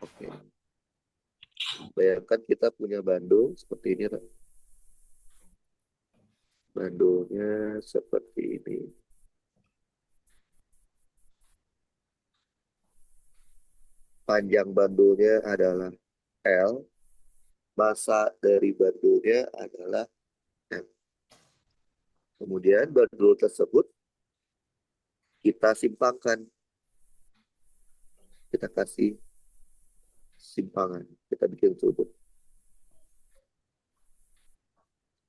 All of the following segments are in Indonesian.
Oke. Bayangkan kita punya bandul seperti ini. Bandulnya seperti ini. Panjang bandulnya adalah L. Massa dari bandulnya adalah M. Kemudian bandul tersebut kita simpangkan. Kita kasih simpangan. Kita bikin sudut.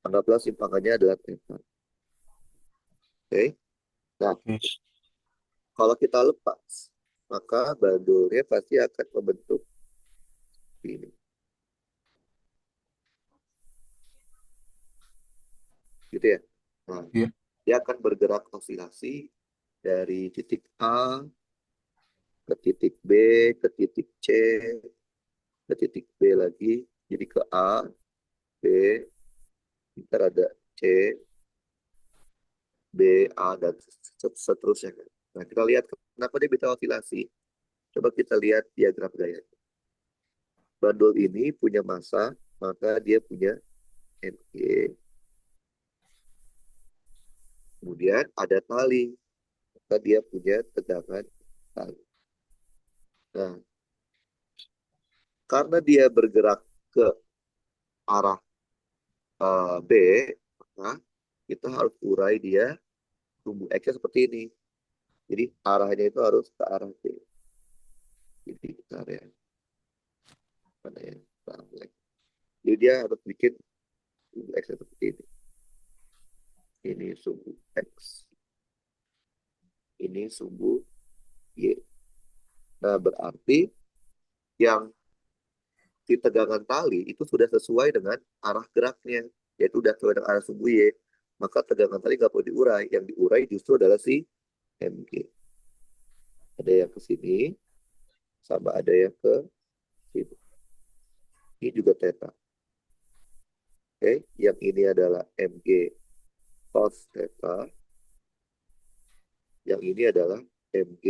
Anggaplah simpangannya adalah theta. Oke. Nah, Oke. kalau kita lepas, maka bandulnya pasti akan membentuk ini. Gitu ya. Nah, Iya. dia akan bergerak osilasi dari titik A ke titik B, ke titik C, ke titik B lagi. Jadi ke A, B, ntar ada C, B, A, dan seterusnya. Nah, kita lihat kenapa dia bisa osilasi. Coba kita lihat diagram gaya. Bandul ini punya massa, maka dia punya mg. Kemudian ada tali, maka dia punya tegangan tali. Nah, karena dia bergerak ke arah B, maka kita harus urai dia sumbu X seperti ini. Jadi arahnya itu harus ke arah B. Jadi kita ya, mana ya? Jadi dia harus bikin sumbu X seperti ini. Ini sumbu X. Ini sumbu Y. Nah, berarti yang di tegangan tali itu sudah sesuai dengan arah geraknya, yaitu sudah sesuai dengan arah sumbu Y. Maka tegangan tali nggak perlu diurai. Yang diurai justru adalah si mg. Ada yang ke sini, sama ada yang ke sini. Ini juga theta. Oke, yang ini adalah mg cos theta. Yang ini adalah mg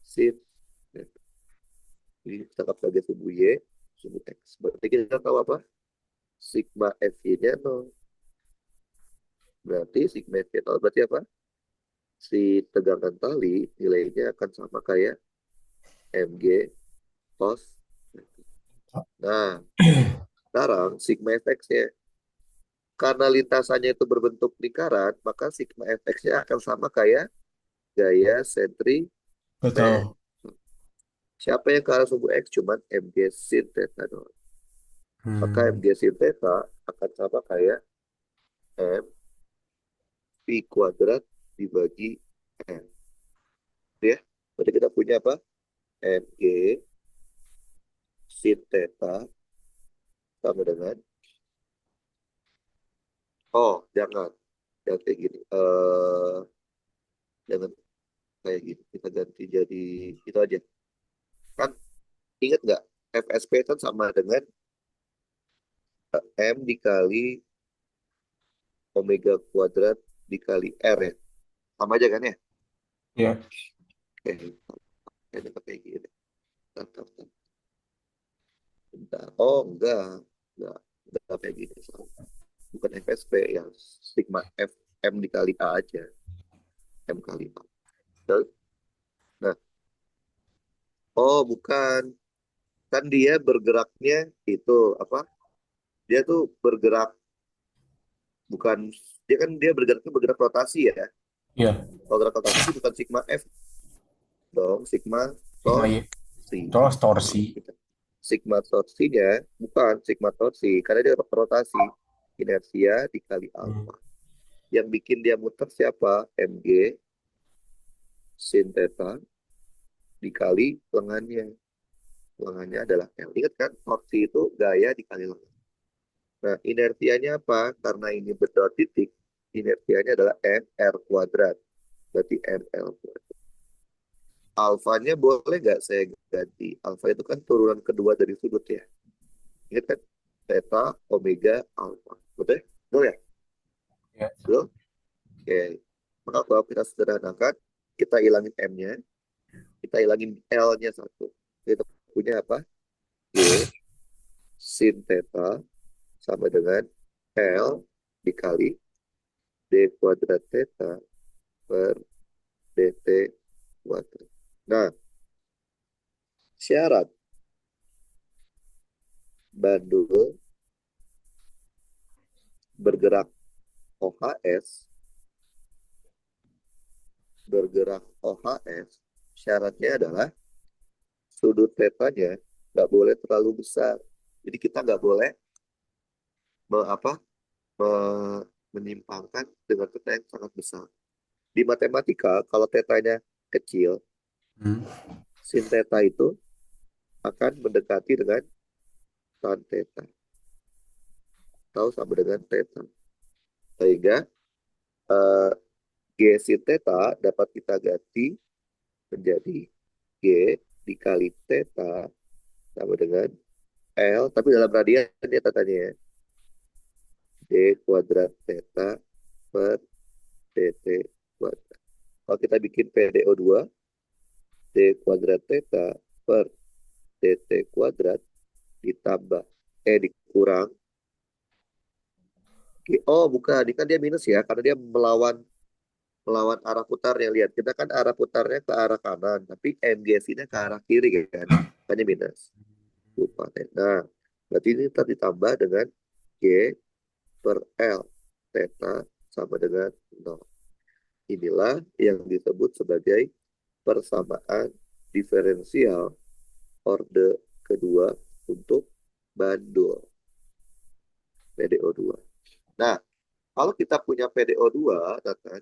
sin theta. Ini kita anggap sebagai sumbu Y, sumbu X. Berarti kita tahu apa? Sigma FY-nya 0. Berarti sigma FY 0 berarti apa? Si tegangan tali nilainya akan sama kayak mg cos. Nah, sekarang sigma fx-nya. Karena lintasannya itu berbentuk lingkaran, maka sigma fx-nya akan sama kayak gaya sentrifugal. Betul. Siapa yang ke arah sumbu X? Cuman mg sin theta doang. Maka Hmm. mg sin theta akan sama kayak m pi kuadrat dibagi n. Ya, berarti kita punya apa? Mg sin theta sama dengan, oh jangan, jangan kayak gini. Jangan kayak gini. Kita ganti jadi itu aja. Kan ingat nggak? FSP kan sama dengan M dikali omega kuadrat dikali R ya. Sama aja kan ya? Ya. Oke, ini kayak gini. Bentar, bentar, bentar. Oh, enggak. Enggak kayak gini. Bukan FSP yang sigma F M dikali A aja. M kali A. Nah, oh bukan. Kan dia bergeraknya itu apa? Dia tuh bergerak bukan, dia bergeraknya bergerak rotasi ya. Iya. Kalau gerak rotasi bukan sigma F dong, sigma Sigma Y. torsi. Terus torsi. Sigma torsinya bukan sigma torsi karena dia rotasi, inersia dikali Hmm. alfa. Yang bikin dia muter siapa? Mg sin theta dikali lengannya. Lengannya adalah L. Ingat kan, torsi itu gaya dikali lengan. Nah, inersianya apa? Karena ini berdua titik, inersianya adalah mr kuadrat. Berarti ml kuadrat. Alfanya boleh nggak saya ganti? Alfa itu kan turunan kedua dari sudut ya. Ingat kan? Theta, omega, alfa. Betul? Betul ya? Ya. Betul? Oke. Maka kalau kita sederhanakan, kita hilangin M-nya, kita hilangin L-nya satu. Gitu. punya apa? G sin theta sama dengan L dikali D kuadrat theta per dt kuadrat. Nah, syarat bandul bergerak OHS, bergerak OHS, syaratnya adalah sudut tetanya nggak boleh terlalu besar. Jadi kita nggak boleh apa, menyimpangkan dengan teta yang sangat besar. Di matematika, kalau tetanya kecil, Hmm. sin teta itu akan mendekati dengan tan teta atau sama dengan teta. Sehingga eh, G sin teta dapat kita ganti menjadi G dikali teta sama dengan L, tapi dalam radian ya tetanya ya, D kuadrat teta per dt kuadrat. Kalau kita bikin PDO2, D kuadrat teta per dt kuadrat ditambah, dikurang. Oh bukan, ini kan dia minus ya, karena dia melawan melawan arah putarnya. Lihat, kita kan arah putarnya ke arah kanan, tapi MGS-nya ke arah kiri kan, makanya minus. Lupa. Nah, berarti ini tadi ditambah dengan G per L. Theta sama dengan 0. Inilah yang disebut sebagai persamaan diferensial orde kedua untuk bandul PDO2. Nah, kalau kita punya PDO2, Nathan,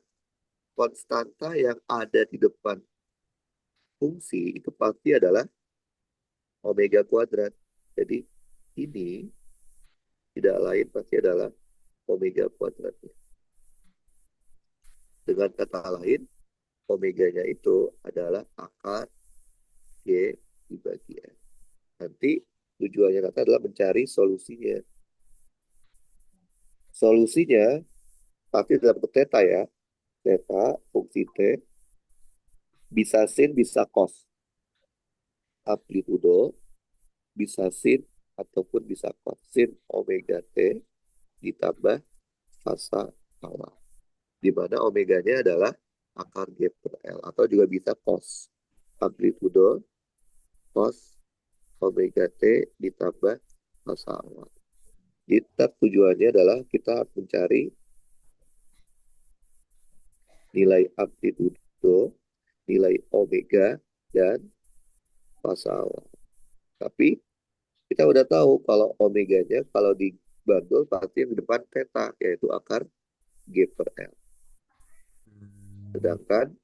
konstanta yang ada di depan fungsi itu pasti adalah omega kuadrat. Jadi ini tidak lain pasti adalah omega kuadratnya. Dengan kata lain, omeganya itu adalah akar G dibagi N. Nanti tujuannya kata adalah mencari solusinya. Solusinya pasti dalam bentuk theta ya. Theta, fungsi T, bisa sin, bisa cos. Amplitudo, bisa sin, ataupun bisa cos. Sin omega T ditambah fasa awal. Di mana omeganya adalah akar G per L. Atau juga bisa cos. Amplitudo, cos omega T ditambah fasa awal. Jadi tujuannya adalah kita harus mencari nilai amplitudo, nilai omega, dan fasa awal. Tapi kita udah tahu kalau omeganya kalau dibandul pasti yang di depan theta, yaitu akar G per L. Sedangkan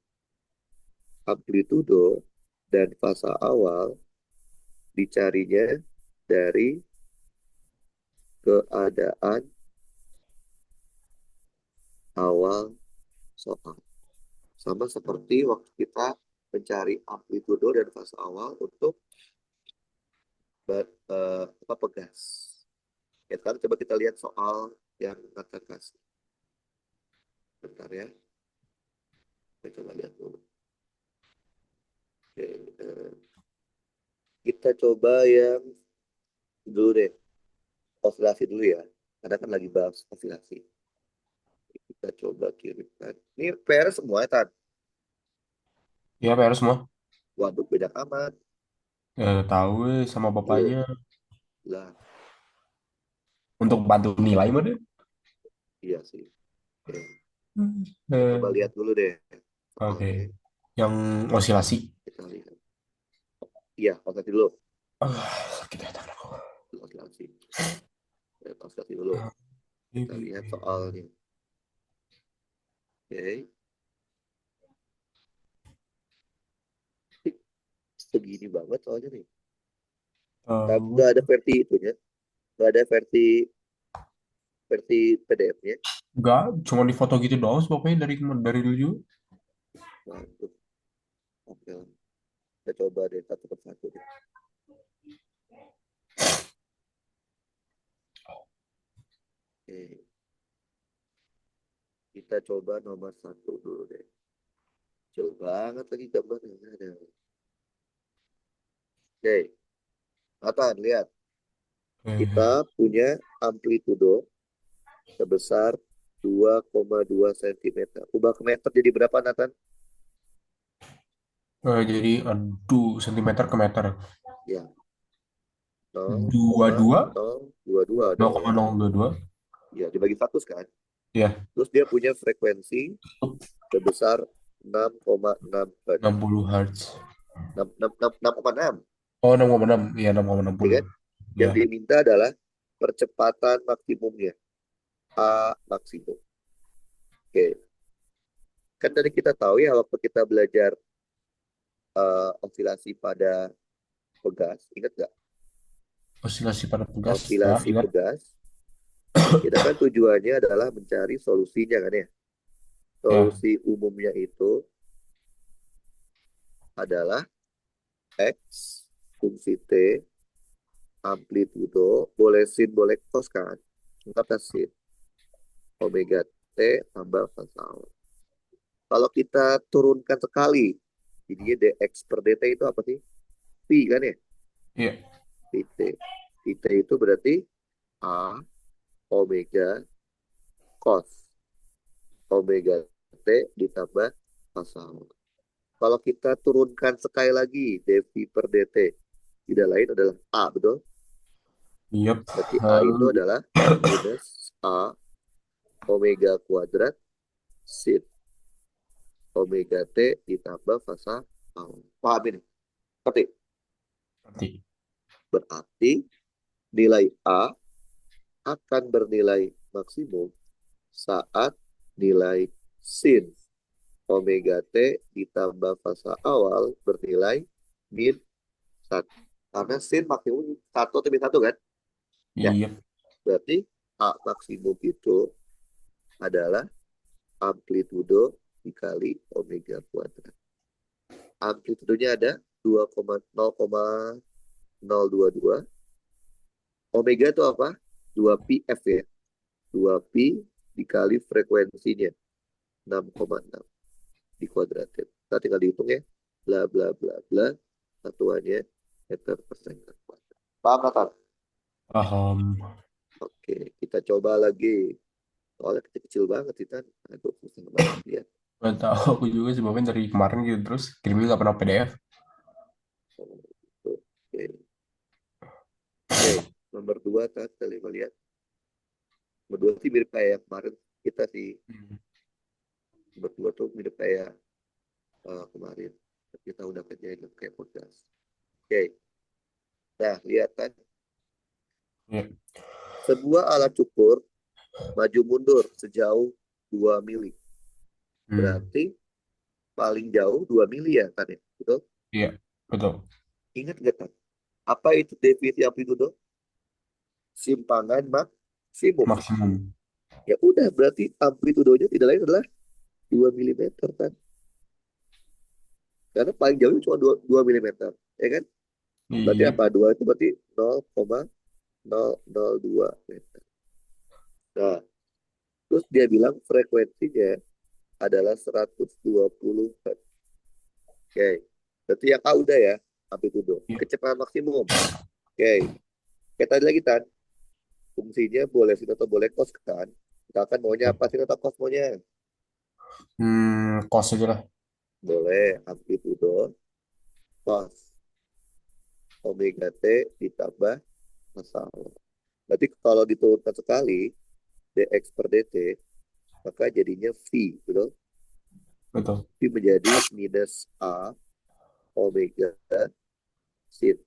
amplitudo dan fasa awal dicarinya dari keadaan awal soal. Sama seperti waktu kita mencari amplitudo dan fasa awal untuk apa, pegas. Ya kan, coba kita lihat soal yang kata kasih. Bentar ya, kita coba lihat dulu. Oke, kita coba yang dulu deh, osilasi dulu ya. Karena kan lagi bahas osilasi. Kita coba kirimkan. Ini PR semua ya, Tan? Iya, PR semua. Waduh, beda amat. Tahu sama Iya, bapaknya lah, untuk bantu nilai mah deh. iya sih. Oke, Hmm. kita coba Eh, lihat dulu deh oke. soalnya. Yang osilasi. Kita lihat. Iya, osilasi dulu. Sakit ya tangan aku. Osilasi. Osilasi dulu. Kita lihat soalnya. Oke. Segini banget soalnya nih. Tahu. Nggak ada versi itunya. Nggak ada versi PDF-nya. Enggak, cuma di foto gitu doang sih pokoknya dari dulu juga. Waduh, oke. Kita coba deh satu persatu deh. Oke. Kita coba nomor satu dulu deh. Jauh banget lagi gambarnya. Ada. Oke. Nathan, lihat. Kita Eh, punya amplitudo sebesar 2,2 cm. Ubah ke meter jadi berapa, Nathan? jadi aduh sentimeter ke meter. Ya, Dua dua 0,022 nol dong. koma nol dua dua. Ya, dibagi 100 kan. Ya, Terus dia punya frekuensi sebesar 6,6 Hz. 60 Hz. 6,6, Oh, 6,6. Iya, 6,60. ya kan? Yang Ya, diminta adalah percepatan maksimumnya, A maksimum. Oke, kan tadi kita tahu ya waktu kita belajar osilasi pada pegas, ingat nggak? osilasi pada pegas. Ya, Osilasi ingat. pegas, kita kan tujuannya adalah mencari solusinya kan ya. Ya, Solusi umumnya itu adalah X fungsi T amplitudo boleh sin boleh cos kan. Maka sin omega T tambah pasal. Kalau kita turunkan sekali, jadinya dx per dt itu apa sih? Pi kan ya? iya, Pt. Pt itu berarti A omega cos omega T ditambah pasal. Kalau kita turunkan sekali lagi dv per dt, tidak lain adalah A, betul? iya. Berarti A itu Lalu, adalah minus A omega kuadrat sin omega T ditambah pasal A. Paham ini? Ngerti? nanti. Berarti nilai A akan bernilai maksimum saat nilai sin omega T ditambah fasa awal bernilai min 1. Karena sin maksimum 1 atau min 1 kan? Ya, Iya, berarti A maksimum itu adalah amplitudo dikali omega kuadrat. Amplitudonya ada 2,0,022. Omega itu apa? 2pi F ya. 2pi dikali frekuensinya 6,6 dikuadratin. Kita tinggal dihitung ya. Bla bla bla bla. Satuannya meter per second kuadrat. Paham, Nathan? paham. Oke, kita coba lagi. Soalnya kecil-kecil banget sih, Tan. Aduh, susah banget ya. Gak tahu aku juga sebabnya dari kemarin gitu terus kirimnya nggak pernah PDF. Oke, oke. Nomor 2, Tan. Kita lihat. Nomor 2 sih mirip kayak yang kemarin kita sih. Hmm. Nomor 2 tuh mirip kayak kemarin. Kita udah kerjain kayak podcast. Oke, nah lihat kan. Ya. Sebuah alat cukur maju mundur sejauh 2 mili. Hmm. Berarti paling jauh 2 mili ya kan ya? Betul? Iya, betul. Ingat nggak kan? Apa itu definisi amplitudo? Simpangan maksimum. Maksimum. Ya udah, berarti amplitudonya tidak lain adalah 2 milimeter kan? Karena paling jauh cuma 2 milimeter. Ya kan? Berarti Iya. apa? 2 itu berarti 0,002 meter. Nah, terus dia bilang frekuensinya adalah 120 Hz. Oke. Berarti yang A udah ya, amplitudo. Iya. Kecepatan maksimum. Oke. Kayak tadi lagi, Tan. Fungsinya boleh sin atau boleh cos kan? Misalkan maunya Iya. apa sin atau cos maunya? Kos aja lah. Boleh amplitudo cos omega T ditambah massa. Berarti kalau diturunkan sekali dx per dt, maka jadinya V, betul? Betul. V menjadi minus A omega sin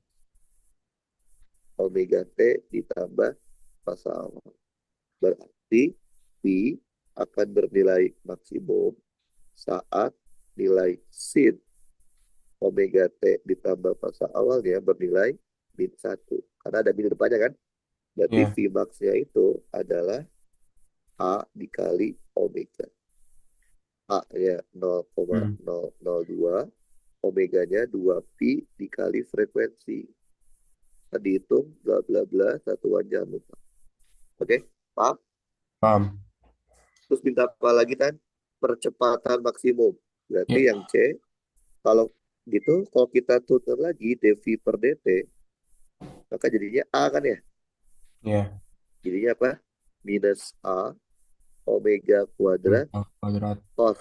omega T ditambah massa. Berarti V akan bernilai maksimum saat nilai sin omega T ditambah massa awalnya bernilai min 1. Karena ada min depannya kan? Berarti Iya. Vmax-nya itu adalah A dikali omega. A-nya Hmm. 0,002, omeganya 2pi dikali frekuensi. Kita dihitung, bla bla bla, satuan jangan lupa. Oke, paham? Paham. Terus minta apa lagi kan? Percepatan maksimum. Berarti Ya. yang C, kalau gitu, kalau kita tutur lagi dv per dt, Maka jadinya A kan ya. Ya. Jadinya apa? Minus A omega kuadrat Omega kuadrat cos.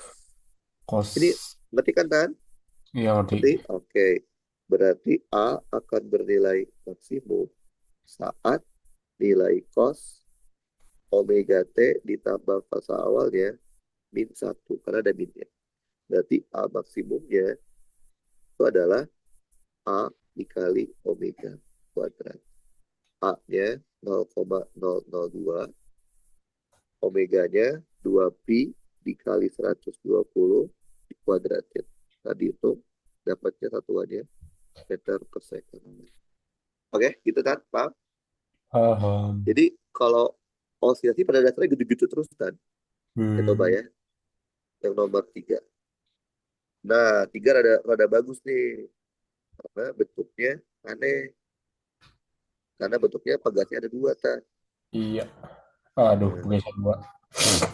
Ini cos. ngerti kan Tan? Iya ngerti. Ngerti? Oke. Berarti A akan bernilai maksimum saat nilai cos omega T ditambah fase awalnya min satu. Karena ada minnya. Berarti A maksimumnya itu adalah A dikali omega kuadrat. A-nya 0,002, omeganya 2pi dikali 120 dikuadratin. Tadi itu dapatnya satuannya meter per second. Oke, gitu kan, Pak? Paham. Jadi kalau osilasi pada dasarnya gitu-gitu terus kan. Kita coba Hmm, ya, yang nomor 3. Nah, 3 rada bagus nih, karena bentuknya aneh. Karena bentuknya pegasnya ada dua, kan. iya. Aduh, Nah, pakai dua.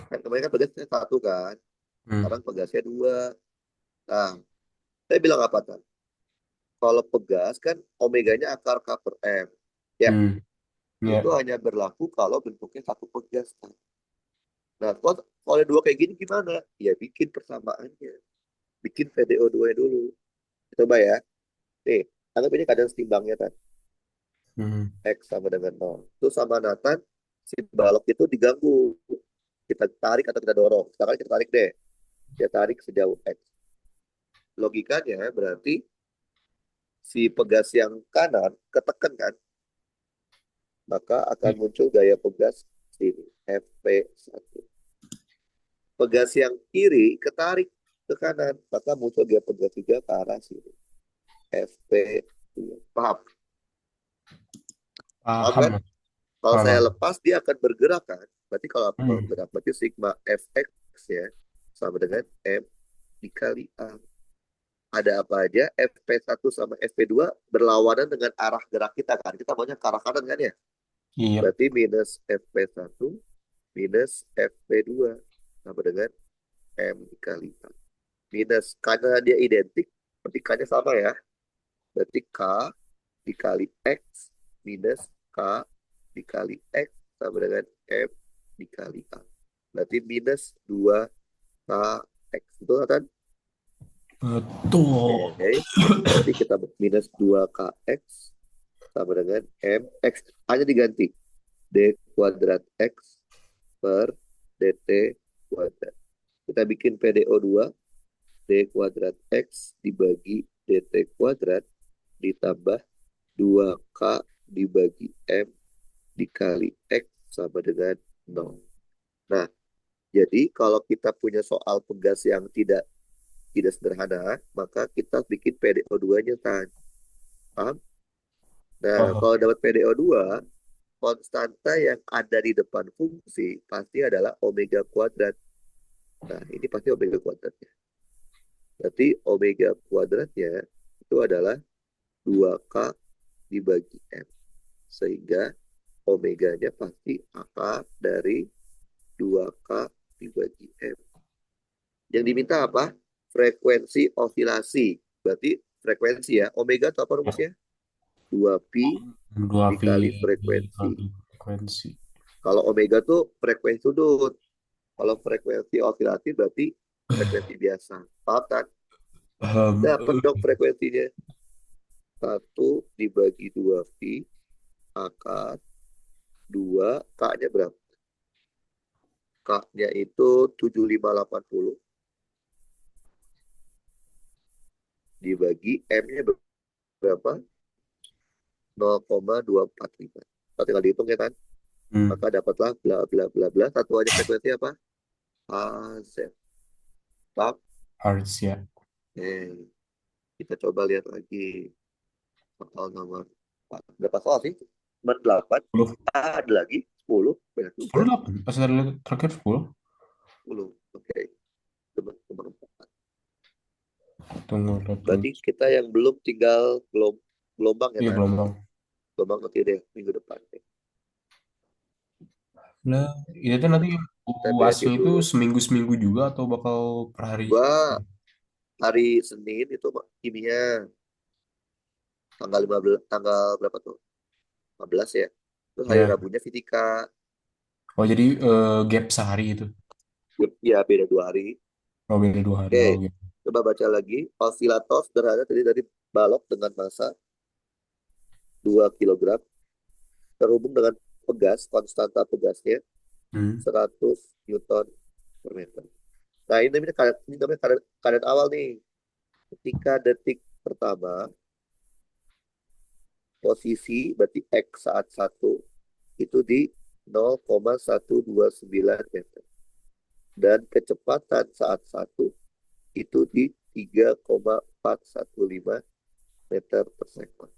kan kemarin kan pegasnya satu kan. Hmm, Sekarang pegasnya dua. Nah, saya bilang apa, kan? Kalau pegas kan omeganya akar K per M. Ya, hmm, itu ya. hanya berlaku kalau bentuknya satu pegas, kan. Nah, kalau ada dua kayak gini gimana? Ya bikin persamaannya. Bikin VDO2 dulu. Coba ya. Nih, anggap ini kadang setimbangnya kan. Hmm, X sama dengan nol. Terus sama Nathan, si balok itu diganggu. Kita tarik atau kita dorong. Sekarang kita tarik deh. Kita tarik sejauh X. Logikanya berarti si pegas yang kanan ketekan kan. Maka akan iya. muncul gaya pegas sini. FP1. Pegas yang kiri ketarik ke kanan. Maka muncul gaya pegas juga ke arah sini. FP2. Paham? Paham kan? Paham. Kalau saya Paham. lepas, dia akan bergerak kan. Berarti kalau Hmm, bergerak, berarti sigma Fx ya sama dengan M dikali A. Ada apa aja? FP1 sama FP2 berlawanan dengan arah gerak kita kan. Kita maunya ke arah kanan kan ya. iya. Berarti minus FP1 minus FP2 sama dengan M dikali A. Minus, karena dia identik, berarti K-nya sama ya. Berarti K dikali X minus K dikali X sama dengan M dikali A. Berarti minus 2KX. Betul kan? Betul. Oke. Berarti kita minus 2KX sama dengan M. X hanya diganti. D kuadrat X per DT kuadrat. Kita bikin PDO2. D kuadrat X dibagi DT kuadrat ditambah 2K dibagi M dikali X sama dengan 0. Nah, jadi kalau kita punya soal pegas yang tidak tidak sederhana, maka kita bikin PDO2-nya kan. Paham? Nah, Paham. kalau dapat PDO2, konstanta yang ada di depan fungsi pasti adalah omega kuadrat. Nah, ini pasti omega kuadratnya. Berarti omega kuadratnya itu adalah 2K dibagi M. Sehingga omeganya pasti akar dari 2K dibagi M. Yang diminta apa? Frekuensi osilasi. Berarti frekuensi ya. Omega itu apa Ya. rumusnya? 2pi Dua V dikali frekuensi. kali frekuensi. Kalau omega tuh frekuensi sudut. Kalau frekuensi osilasi berarti frekuensi biasa. Paham kan? Paham. Dapat dong frekuensinya. Satu dibagi 2pi akar 2. K-nya berapa? K-nya itu 7580 dibagi M-nya berapa? 0,245. Kalau tinggal dihitung ya kan? Hmm, Maka dapatlah bla bla bla bla. Satuannya frekuensi apa? AZ. Paham? Harus ya. Eh, kita coba lihat lagi soal nomor 4. Berapa soal sih? Nomor 8. 10. Ada lagi 10. Banyak juga. 10 8. Pas terakhir 10. 10. Oke. Nomor 4. Tunggu lihat dulu. Berarti kita yang belum tinggal gelombang ya Iya kan? gelombang. Gelombang nanti deh minggu depan. Nah, itu tuh nanti Kita UASnya beresin itu dulu. seminggu-seminggu juga atau bakal per hari? Gua hari Senin itu kimia tanggal 15, tanggal berapa tuh? 15 ya. Terus hari Ya. Rabunya Fitika. Oh jadi gap sehari itu. Ya, beda 2 hari. Oh beda 2 hari. Oke, Oh gitu. coba baca lagi. Osilator sederhana terdiri dari balok dengan massa 2 kilogram terhubung dengan pegas, konstanta pegasnya Hmm. 100 Newton per meter. Nah, ini namanya karet awal nih. Ketika detik pertama, posisi berarti X saat satu itu di 0,129 meter. Dan kecepatan saat satu itu di 3,415 meter per second.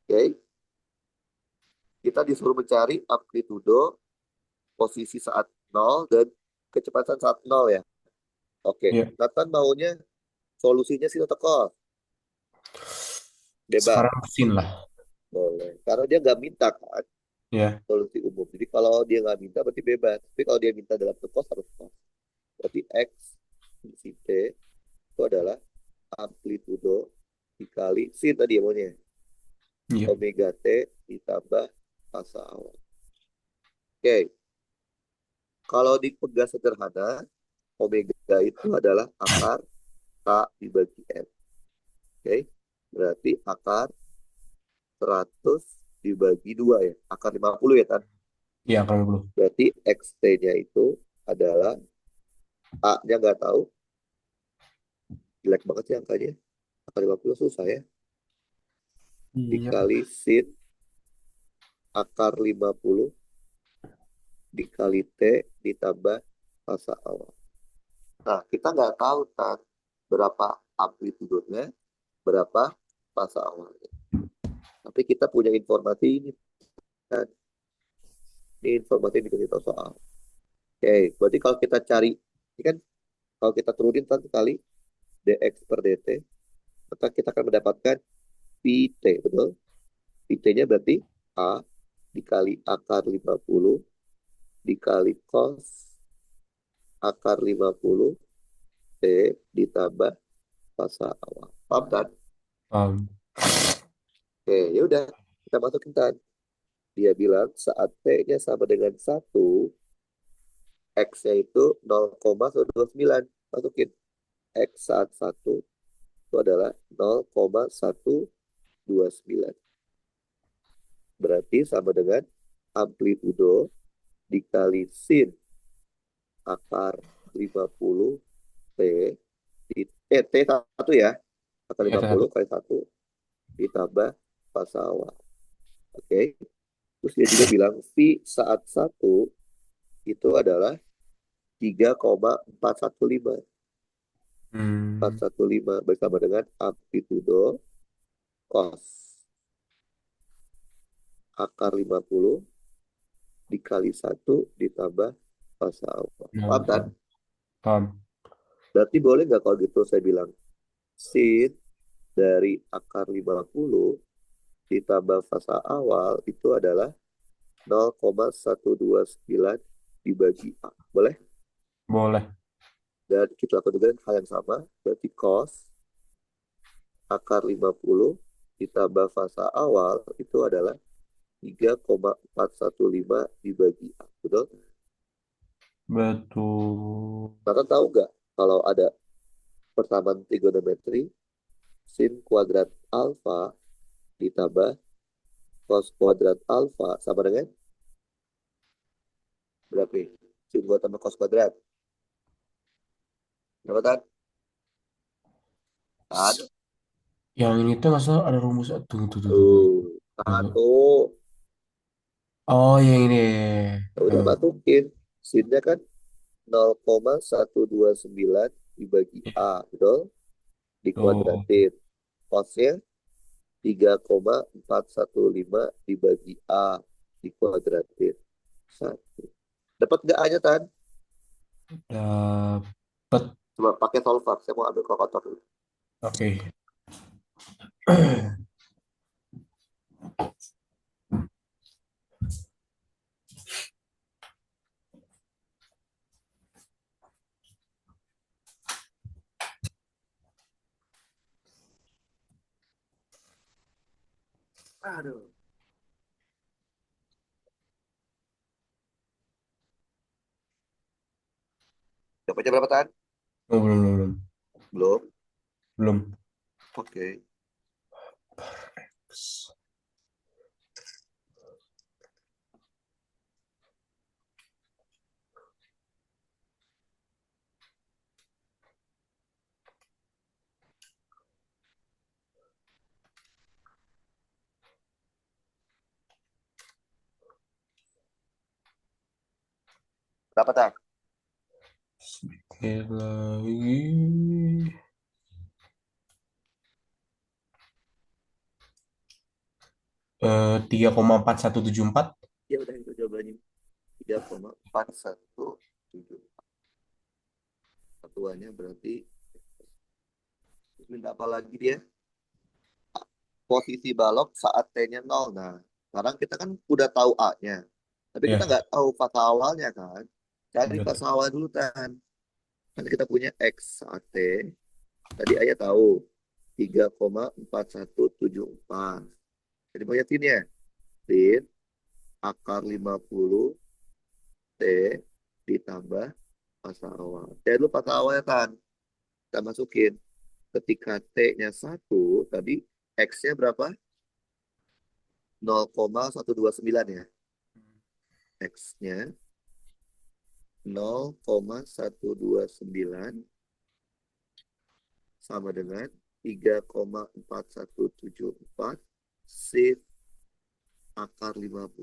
Oke, kita disuruh mencari amplitudo, posisi saat nol, dan kecepatan saat nol ya. Oke, Ya. Nathan maunya solusinya sin atau cos? Bebas, Sekarang mesin lah. boleh. Karena dia nggak minta kan Ya. solusi umum. Jadi kalau dia nggak minta berarti bebas. Tapi kalau dia minta dalam bentuk cos harus cos. Berarti X sin T itu adalah amplitudo dikali sin tadi ya maunya. Iya. Omega T ditambah massa awal. Oke, kalau di pegas sederhana, omega itu adalah akar K dibagi M. Oke, berarti akar 100 dibagi 2 ya. Akar 50 ya kan. Iya kalau belum. Berarti XT-nya itu adalah A-nya nggak tahu. Jelek banget sih angkanya. Akar 50 susah ya. Iya. Dikali sin akar 50 dikali T ditambah massa awal. Nah, kita nggak tahu kan berapa amplitudonya, berapa massa awalnya. Tapi kita punya informasi ini kan. Ini informasi yang dikasih tahu soal. Oke, berarti kalau kita cari, ini kan kalau kita turunin satu kali dx per dt, maka kita akan mendapatkan pt, betul? Pt-nya berarti A dikali akar 50 dikali cos akar 50 T ditambah massa awal. Paham kan? Paham. Oke, ya udah kita masukin kan. Dia bilang saat T-nya sama dengan 1, X-nya itu 0,129. Masukin X saat 1 itu adalah 0,129. Berarti sama dengan amplitudo dikali sin akar 50 T T 1 ya. Akar Iya satu. 50 kali 1 ditambah massa awal. Oke. Terus dia juga bilang V saat 1 itu adalah 3,415. Hmm. 415 bersama dengan amplitudo cos akar 50 dikali 1 ditambah massa awal. Nah, Paham kan? paham. Berarti boleh nggak kalau gitu saya bilang sin dari akar 50 ditambah fasa awal itu adalah 0,129 dibagi A. Boleh? Boleh. Dan kita lakukan juga hal yang sama. Berarti cos akar 50 ditambah fasa awal itu adalah 3,415 dibagi A. Betul? Betul. Kakak tahu nggak kalau ada persamaan trigonometri sin kuadrat alfa ditambah cos kuadrat alfa sama dengan berapa? Sin kuadrat tambah cos kuadrat. Berapa kan? Kan? Yang ini tuh nggak salah ada rumus tunggu tuh tuh tuh. Tuh. Tunggu. Satu. Oh yang ini. Ya udah masukin. Sinnya kan 0,129 dibagi A. Betul? Tuh. Dikuadratin. Cosnya 3,415 dibagi A. Dikuadratin. Satu. Dapat nggak A-nya, Tan? Dapet. Coba pakai solver. Saya mau ambil kalkulator dulu. Oke. Aduh. Dapatnya berapa Tan? Oh, belum, belum, belum. Belum. Belum. Oke. Berapa Tan? Sedikit lagi. 3,4174. Ya udah itu jawabannya. 3,4174. Satuannya berarti minta apa lagi dia? Posisi balok saat T-nya 0. Nah, sekarang kita kan udah tahu A-nya. Tapi kita Ya, nggak tahu fasa awalnya kan. Cari betul. fasa awal dulu kan. Kan kita punya X saat T. Tadi ayah tahu 3,4174. Jadi banyak sin ya. Sin akar 50 T ditambah fasa awal. T dulu fasa awalnya kan. Kita masukin. Ketika T-nya 1, tadi X-nya berapa? 0,129 ya. X-nya 0,129 sama dengan 3,4174 sin akar 50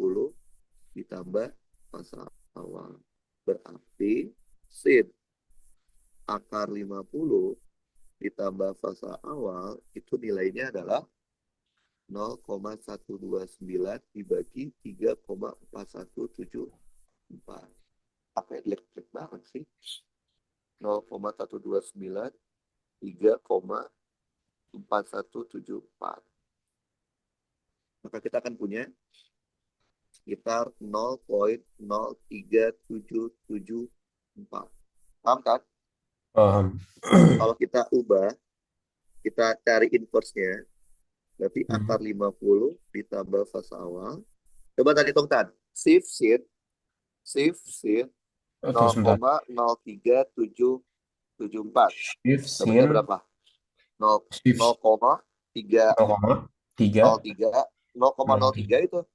ditambah masa awal. Berarti sin akar 50 ditambah fasa awal itu nilainya adalah 0,129 dibagi 3,4174. Apa elektrik banget sih? 0,129 3,4174. Maka kita akan punya sekitar 0,03774. Paham kan? Paham. Kalau kita ubah, kita cari inverse-nya, berarti akar Hmm. 50 ditambah fasa awal. Coba tadi hitung Tan. Shift sin Tunggu sebentar. 0,03774. Shift Dapatnya sin berapa? 0, shift 0,3 0,303 0,03 itu oh,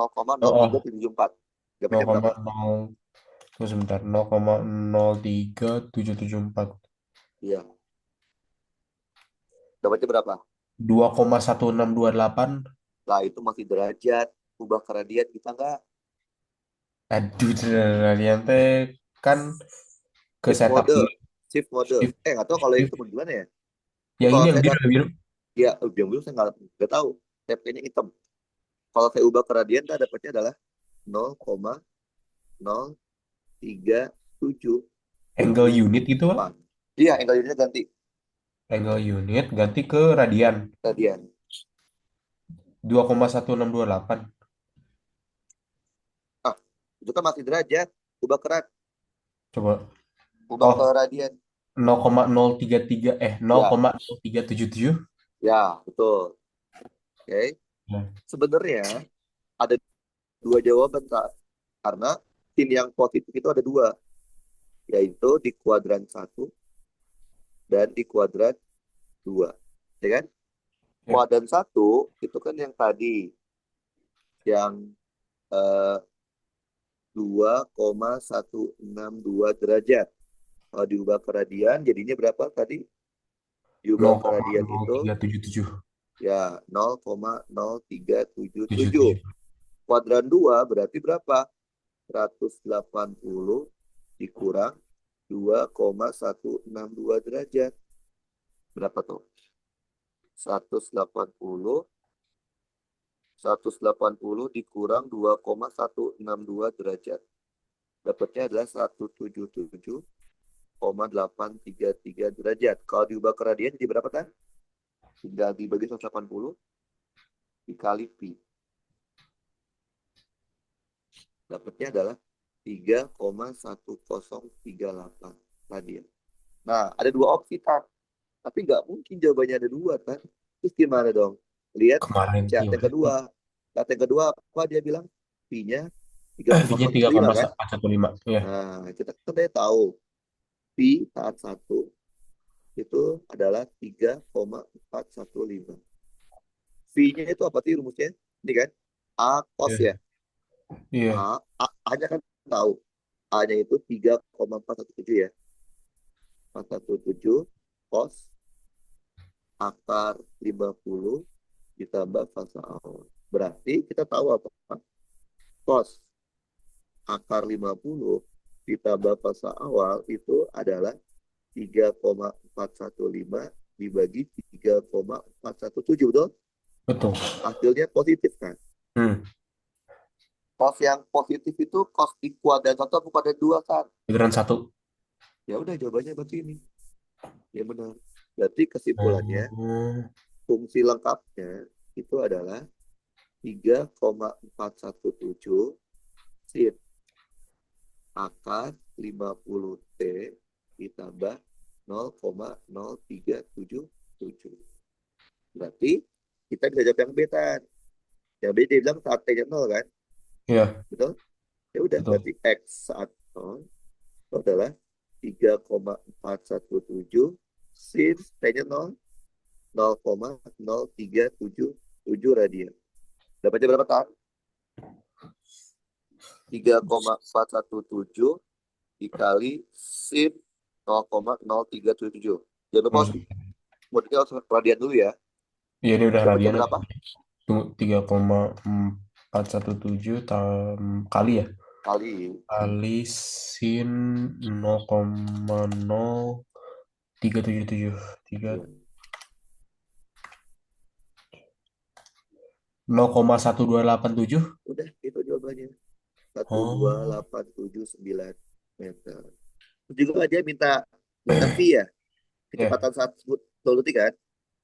oh 0,0374. nol Dapatnya koma berapa? nol tunggu sebentar 0,03774 Iya, dapatnya berapa? 2,1628. Lah itu masih derajat. Ubah ke radian kita nggak? Aduh, kalian teh kan ke Shift setup mode. dulu. Shift mode. Shift, Nggak tahu kalau yang shift. itu gimana ya. Ini Yang kalau ini yang saya biru, kan, yang biru. ya yang dulu saya nggak tahu. TP-nya hitam. Kalau saya ubah ke radian, kita dapatnya adalah 0,03774. Angle unit gitu, Pak. Iya, angle unitnya ganti Angle unit ganti ke radian. radian. 2,1628. Ah, itu kan masih derajat. Ubah ke Coba. ubah ke Oh, radian. 0,033 Ya, 0,0377. ya, betul. Oke. Ya. Sebenarnya ada dua jawaban, Kak. Karena tim yang positif itu ada dua, yaitu di kuadran satu dan di kuadran dua. Ya kan? Ya. Kuadran satu itu kan yang tadi, yang eh, 2,162 derajat. Kalau diubah ke radian, jadinya berapa tadi? Diubah ke radian itu 0,0377. ya 0,0377. 77. Kuadran 2 berarti berapa? 180 dikurang 2,162 derajat. Berapa tuh? 180 180 dikurang 2,162 derajat. Dapatnya adalah 177,833 derajat. Kalau diubah ke radian jadi berapa kan? Tinggal dibagi 180 dikali pi. Dapatnya adalah 3,1038 radian. Nah, ada dua opsi kan. Tapi nggak mungkin jawabannya ada dua kan. Terus gimana dong? Lihat Kemarin cat yang teori. kedua. Cat yang kedua apa dia bilang? Pi-nya V-nya 3,415 kan? 3,415. Ya. Nah, kita kan tadi tahu Pi pangkat 1 itu adalah 3,415. V-nya itu apa sih rumusnya? Ini kan, A cos Iya. ya. Iya. A-nya kan tahu. A-nya itu 3,417 ya. 417 cos akar 50 ditambah fasa awal. Berarti kita tahu apa? Cos akar 50 ditambah fasa awal itu adalah 3,415 dibagi 3,417, betul? Betul. Hasilnya positif kan? Hmm. Cos yang positif itu cos di kuadran satu atau kuadran dua kan? Literan satu. Ya udah jawabannya berarti ini. Ya benar. Berarti kesimpulannya Oh, fungsi lengkapnya itu adalah 3,417 sin akar 50T ditambah 0,0377. Berarti kita bisa jawab yang B kan. Yang B dia bilang saat T-nya 0 kan. iya, Betul? Ya udah betul. berarti X saat 0 itu adalah 3,417 sin T-nya 0, 0,0377 radian. Dapatnya berapa kan? 3,417 dikali sin 0,0377. Jangan lupa Tunggu harus sebentar. modulnya harus radian dulu ya. Iya, ini udah Dapatnya radian. berapa? Tunggu, 3,417 kali ya. Kali. Kali sin 0,0377. Tiga Ya. 0,1287. Udah, itu jawabannya. Satu dua Oh, delapan tujuh sembilan meter. Terus juga dia minta minta V ya, ya, kecepatan saat velocity kan.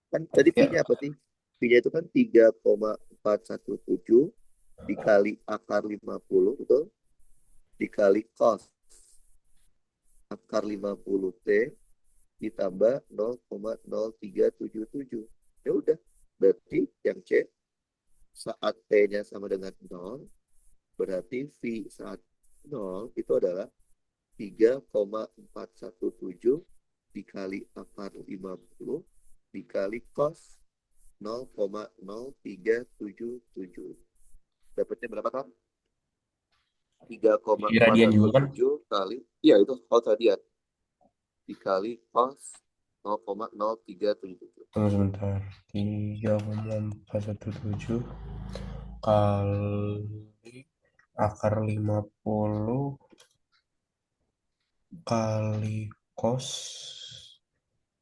Kan tadi V-nya ya. apa sih? V-nya itu kan 3,417 dikali akar 50, betul? Dikali cos akar 50T ditambah 0,0377. Ya udah, berarti yang C saat T-nya sama dengan 0, berarti V saat 0 itu adalah 3,417 dikali akar 50 dikali cos 0,0377. Dapatnya berapa kan? Di radian juga kan? 3,417 kali, iya itu cos radian, dikali cos 0,0377. Tunggu sebentar. 3,417 kali akar 50 kali cos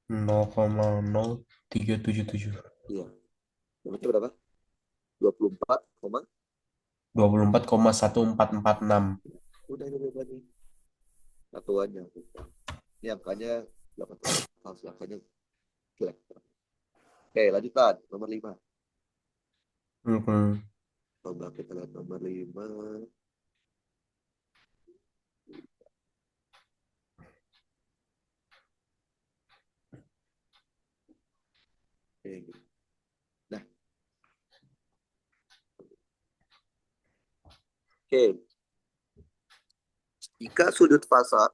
0,0377. Iya, dapatnya berapa? 24, 24,1446. udah ini jawabannya. Satuannya. Ini angkanya 8 angkanya jelek. Oke, lanjutan. Nomor 5. Hmm. Coba kita lihat nomor 5. Oke. Nah, oke. Jika sudut fasa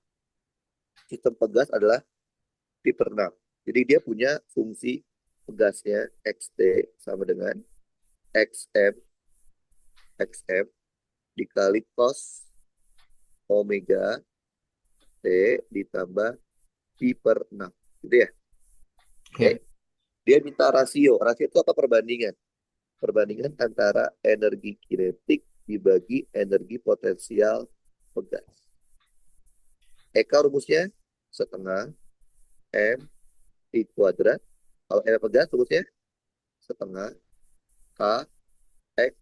sistem pegas adalah pi per 6. Jadi dia punya fungsi pegasnya xt sama dengan xm xm dikali cos omega t ditambah pi per 6. Gitu ya. Oke. Ya. Dia minta rasio. Rasio itu apa? Perbandingan. Perbandingan antara energi kinetik dibagi energi potensial pegas. Eka rumusnya setengah M I kuadrat. Kalau M pegas rumusnya setengah K X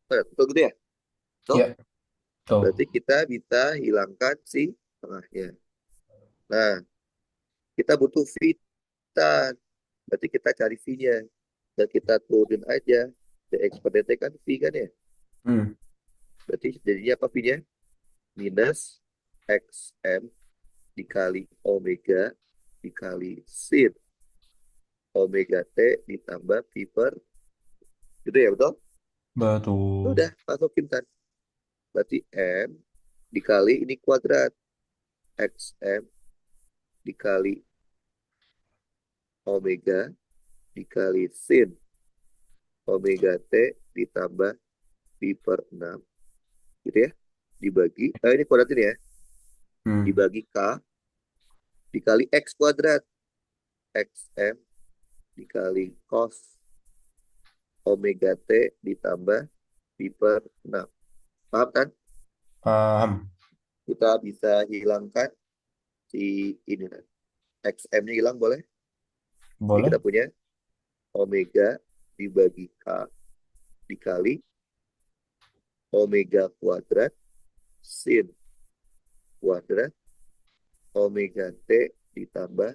squared. Betul gitu ya? So, Ya, tuh. berarti kita bisa hilangkan si tengahnya. Nah, kita butuh V tan. Berarti kita cari V-nya. Dan kita turunin aja. dx per dt kan V kan ya? Hmm. Berarti jadinya apa V-nya? Minus XM dikali omega dikali sin omega t ditambah pi per, gitu ya, betul? Betul. Udah, masukin kan. Berarti M dikali ini kuadrat. XM dikali omega dikali sin omega T ditambah pi per 6 gitu ya. Dibagi, ini kuadrat ini ya. Hmm. Dibagi K dikali X kuadrat. XM dikali cos omega T ditambah pi per 6. Paham kan? Paham. Kita bisa hilangkan si ini kan. XM-nya hilang boleh. Jadi Boleh. kita punya omega dibagi K dikali omega kuadrat sin kuadrat omega T ditambah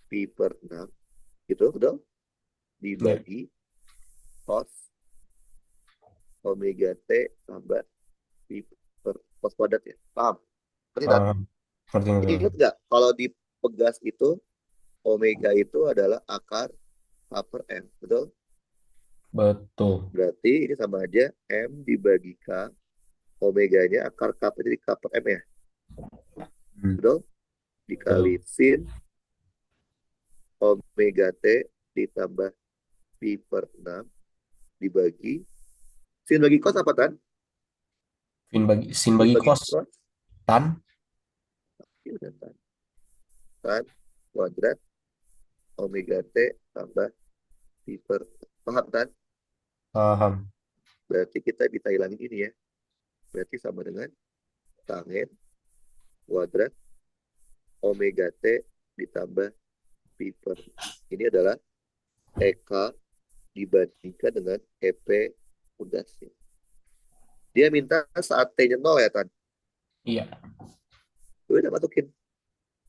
pi per 6. Gitu, betul? Ya. Dibagi cos omega T tambah pi per cos kuadrat ya. Paham? Ngerti tak? Paham. Ngerti, ngerti, Ingat ngerti. nggak? Kalau di Pegas itu omega itu adalah akar K per M. Betul? Betul. Berarti ini sama aja M dibagi K. Omeganya akar K jadi K per M ya. Hmm. Betul? Dikali Betul. sin omega T ditambah pi per 6 dibagi sin bagi cos apa kan? Sin Sin bagi bagi kos. cos Tan. sin dan tan kuadrat omega T tambah pi per. Paham kan? Paham. Berarti kita bisa hilangin ini ya. Berarti sama dengan tangen kuadrat omega T ditambah pi per. Ini adalah EK dibandingkan dengan EP pundasnya. Dia minta saat T-nya 0 ya kan? Iya. Udah masukin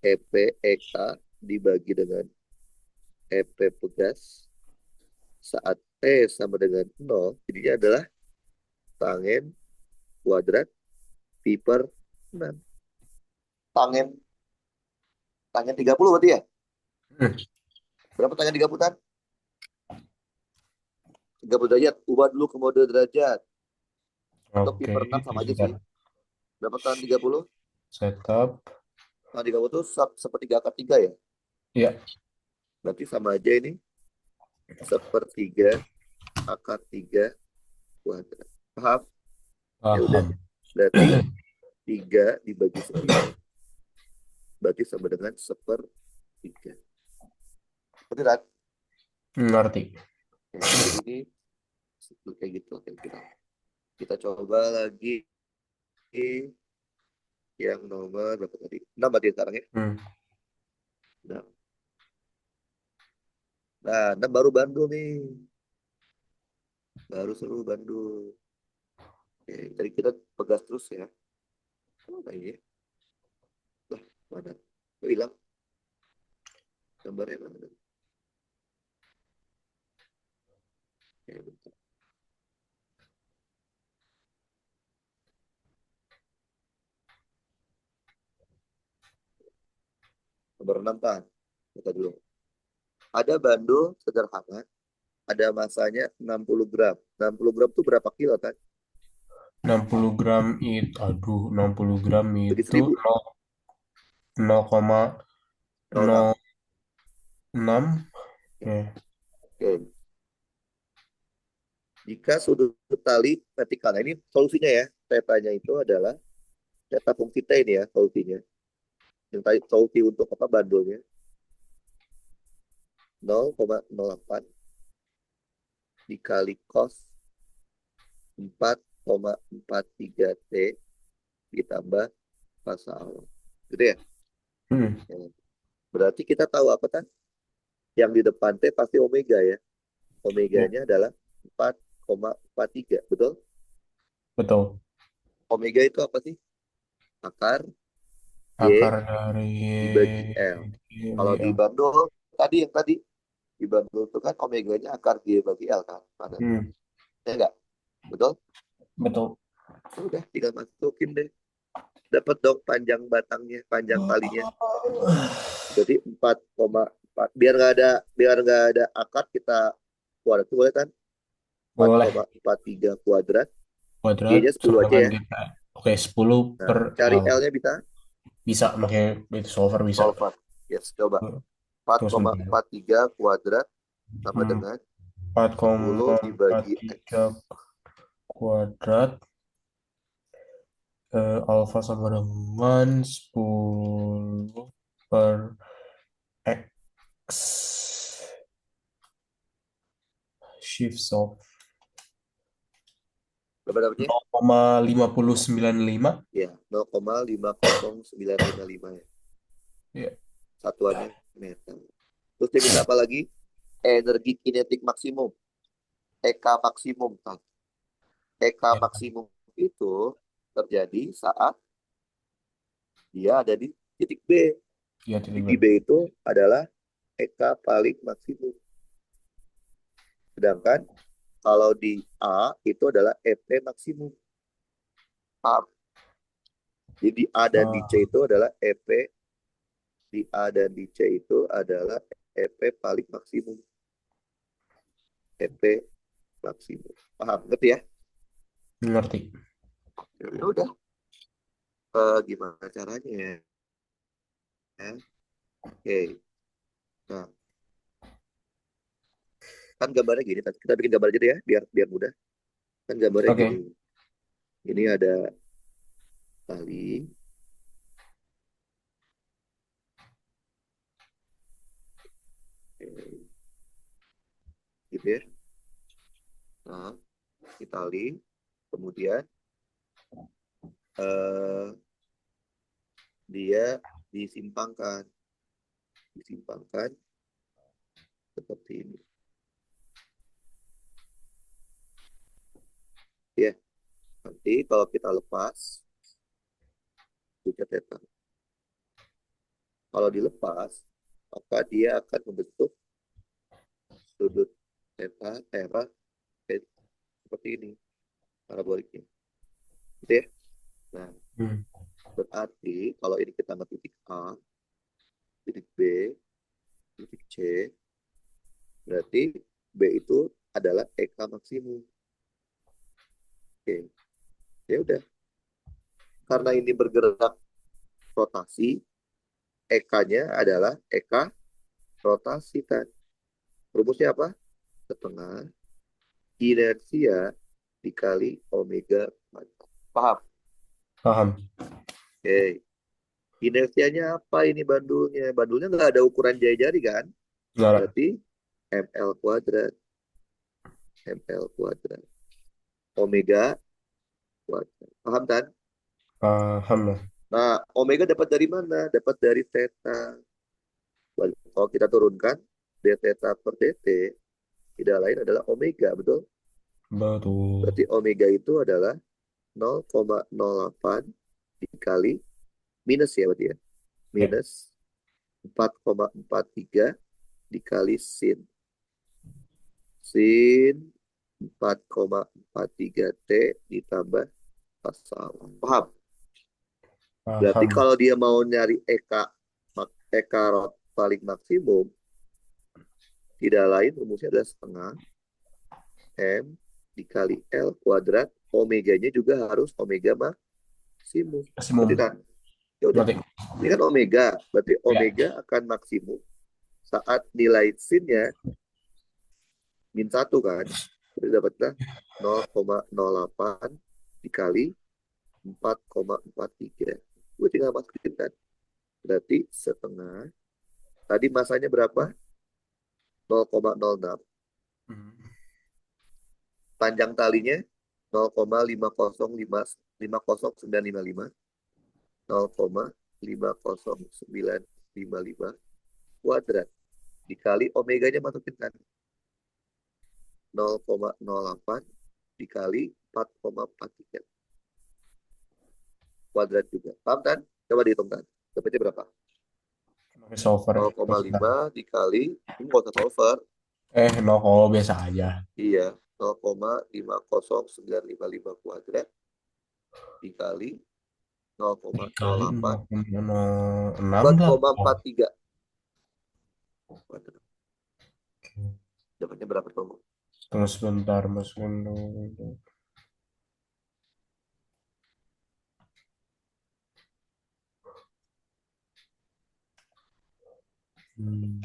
EP EK dibagi dengan EP pegas saat T sama dengan 0. Jadinya adalah tangen kuadrat pi per 6. Tangen, tangen 30 berarti ya? Hmm. Berapa tangen 30 tan? 30 derajat. Ubah dulu ke mode derajat. Atau pi Oke. per 6 sama aja sih. Sebentar. Berapa tan 30? Setup. Nah, 30 itu sepertiga akar 3 ya. Iya. Berarti sama aja ini sepertiga akar 3 kuadrat. Paham? Ya udah. Paham. Berarti 3 dibagi 9. Berarti sama dengan sepertiga. Beneran? Ngerti. Ya, jadi ini kayak gitu kira-kira. Kita coba lagi yang nomor berapa tadi? 6 berarti sekarang ya. Hmm. 6. Nah, 6 baru Bandung nih. Baru seru Bandung. Oke, jadi kita pegas terus ya. Mana ini ya? Lah, mana? Oh, hilang gambarnya mana? Oke, bentar. Nomor 6 kan? Kita dulu. Ada bandul sederhana, ada masanya 60 gram. 60 gram itu berapa kilo kan? 60 gram itu, aduh, 60 gram Bagi itu 1000. 06. 0,06. Oke. Ya. Oke. Jika sudut tali vertikal. Nah, ini solusinya ya. Tetanya itu adalah teta fungsi T ini ya solusinya. Yang tadi solusi untuk apa bandulnya? 0,08 dikali cos 4,43 T ditambah pasal. Gitu ya. Hmm. Berarti kita tahu apa kan? Yang di depan T pasti omega ya. Ya, Omeganya adalah 4,43. Betul? betul. Omega itu apa sih? Akar Akar Y dari dibagi L. Kalau di GL. Bandul, tadi yang tadi, di Bandul itu kan omeganya akar Y bagi L kan. Mana? Hmm. Ya enggak? Betul? Betul. Udah, tinggal masukin deh. Dapat dong panjang batangnya, panjang talinya. Jadi 4,4. Biar nggak ada akar kita kuadrat. Itu boleh kan? Boleh. 4,43 kuadrat. Kuadrat Y-nya 10 sama aja dengan ya. GL. Oke, 10 Nah, per cari L. L-nya bisa Bisa pakai itu solver bisa. solver. Yes, coba. Tunggu sebentar. 4,43 kuadrat sama dengan 10 dibagi X. 4,43 kuadrat alfa sama dengan 10 per X shift of Berapa dapatnya? 0,5095. Ya, 0,50955 ya. Ya. Satuannya meter. Terus dia minta apa lagi? Energi kinetik maksimum. EK maksimum. Kan? EK Ya, maksimum itu terjadi saat dia ada di titik B. ya titik Di B. B itu adalah EK paling maksimum. Sedangkan kalau di A itu adalah EP maksimum. A. Jadi di A dan di C Ah, itu adalah EP. Di A dan di C itu adalah EP paling maksimum. EP maksimum. Paham? Ngerti ya? ngerti. Ya udah. Gimana caranya ya? Oke. Nah, kan gambarnya gini. Kita bikin gambar aja deh ya, biar biar mudah. Kan gambarnya gini. Oke. Ini ada tali. Oke, gitu ya. Nah, ini tali. Kemudian eh, dia disimpangkan. Disimpangkan seperti ini. Ya, nanti kalau kita lepas, itu theta. Kalau dilepas, maka dia akan membentuk sudut theta, apa, seperti ini, paraboliknya. Gitu ya. Nah, Hmm. berarti kalau ini kita nge titik A, titik B, titik C, berarti B itu adalah EK maksimum. Oke, ya udah. Karena ini bergerak rotasi, EK-nya adalah EK rotasi kan. Rumusnya apa? Setengah inersia dikali omega. Paham? Paham. Oke. Inersianya apa ini bandulnya? Bandulnya nggak ada ukuran jari-jari kan? Nggak. Berarti ml kuadrat. ml kuadrat. Omega kuadrat. Paham kan? Paham lah. Nah, omega dapat dari mana? Dapat dari theta. Kalau kita turunkan, d theta per dt tidak lain adalah omega, betul? Betul. Berarti omega itu adalah 0,08 dikali minus ya berarti ya. Ya. Minus 4,43 dikali sin. Sin 4,43 T ditambah pasal. Paham? Berarti Paham. kalau dia mau nyari EK paling maksimum, tidak lain rumusnya adalah setengah M dikali L kuadrat. Omeganya juga harus omega maksimum. Berarti Maksimum. kan? Ya udah. Ngerti. Ini kan omega. Berarti Ya. omega akan maksimum saat nilai sinnya min satu kan. Jadi dapatnya 0,08 dikali 4,43. Gue tinggal masukin kan. Berarti setengah. Tadi masanya berapa? 0,06. Hmm. Panjang talinya 0,50955. 0,50955 kuadrat. Dikali omeganya masukin kan. 0,08 dikali 4,43 kuadrat juga. Paham kan? Coba dihitung kan. Dapatnya berapa? Pakai solver ya. Terus, bentar. 0,5 dikali, ini nggak usah solver. No, kalau biasa aja. Iya, 0,50955 kuadrat dikali Dikali 0,08 0,068. 4,43 kuadrat. Dapatnya berapa tuh? Tunggu sebentar, masukin dulu. Hmm.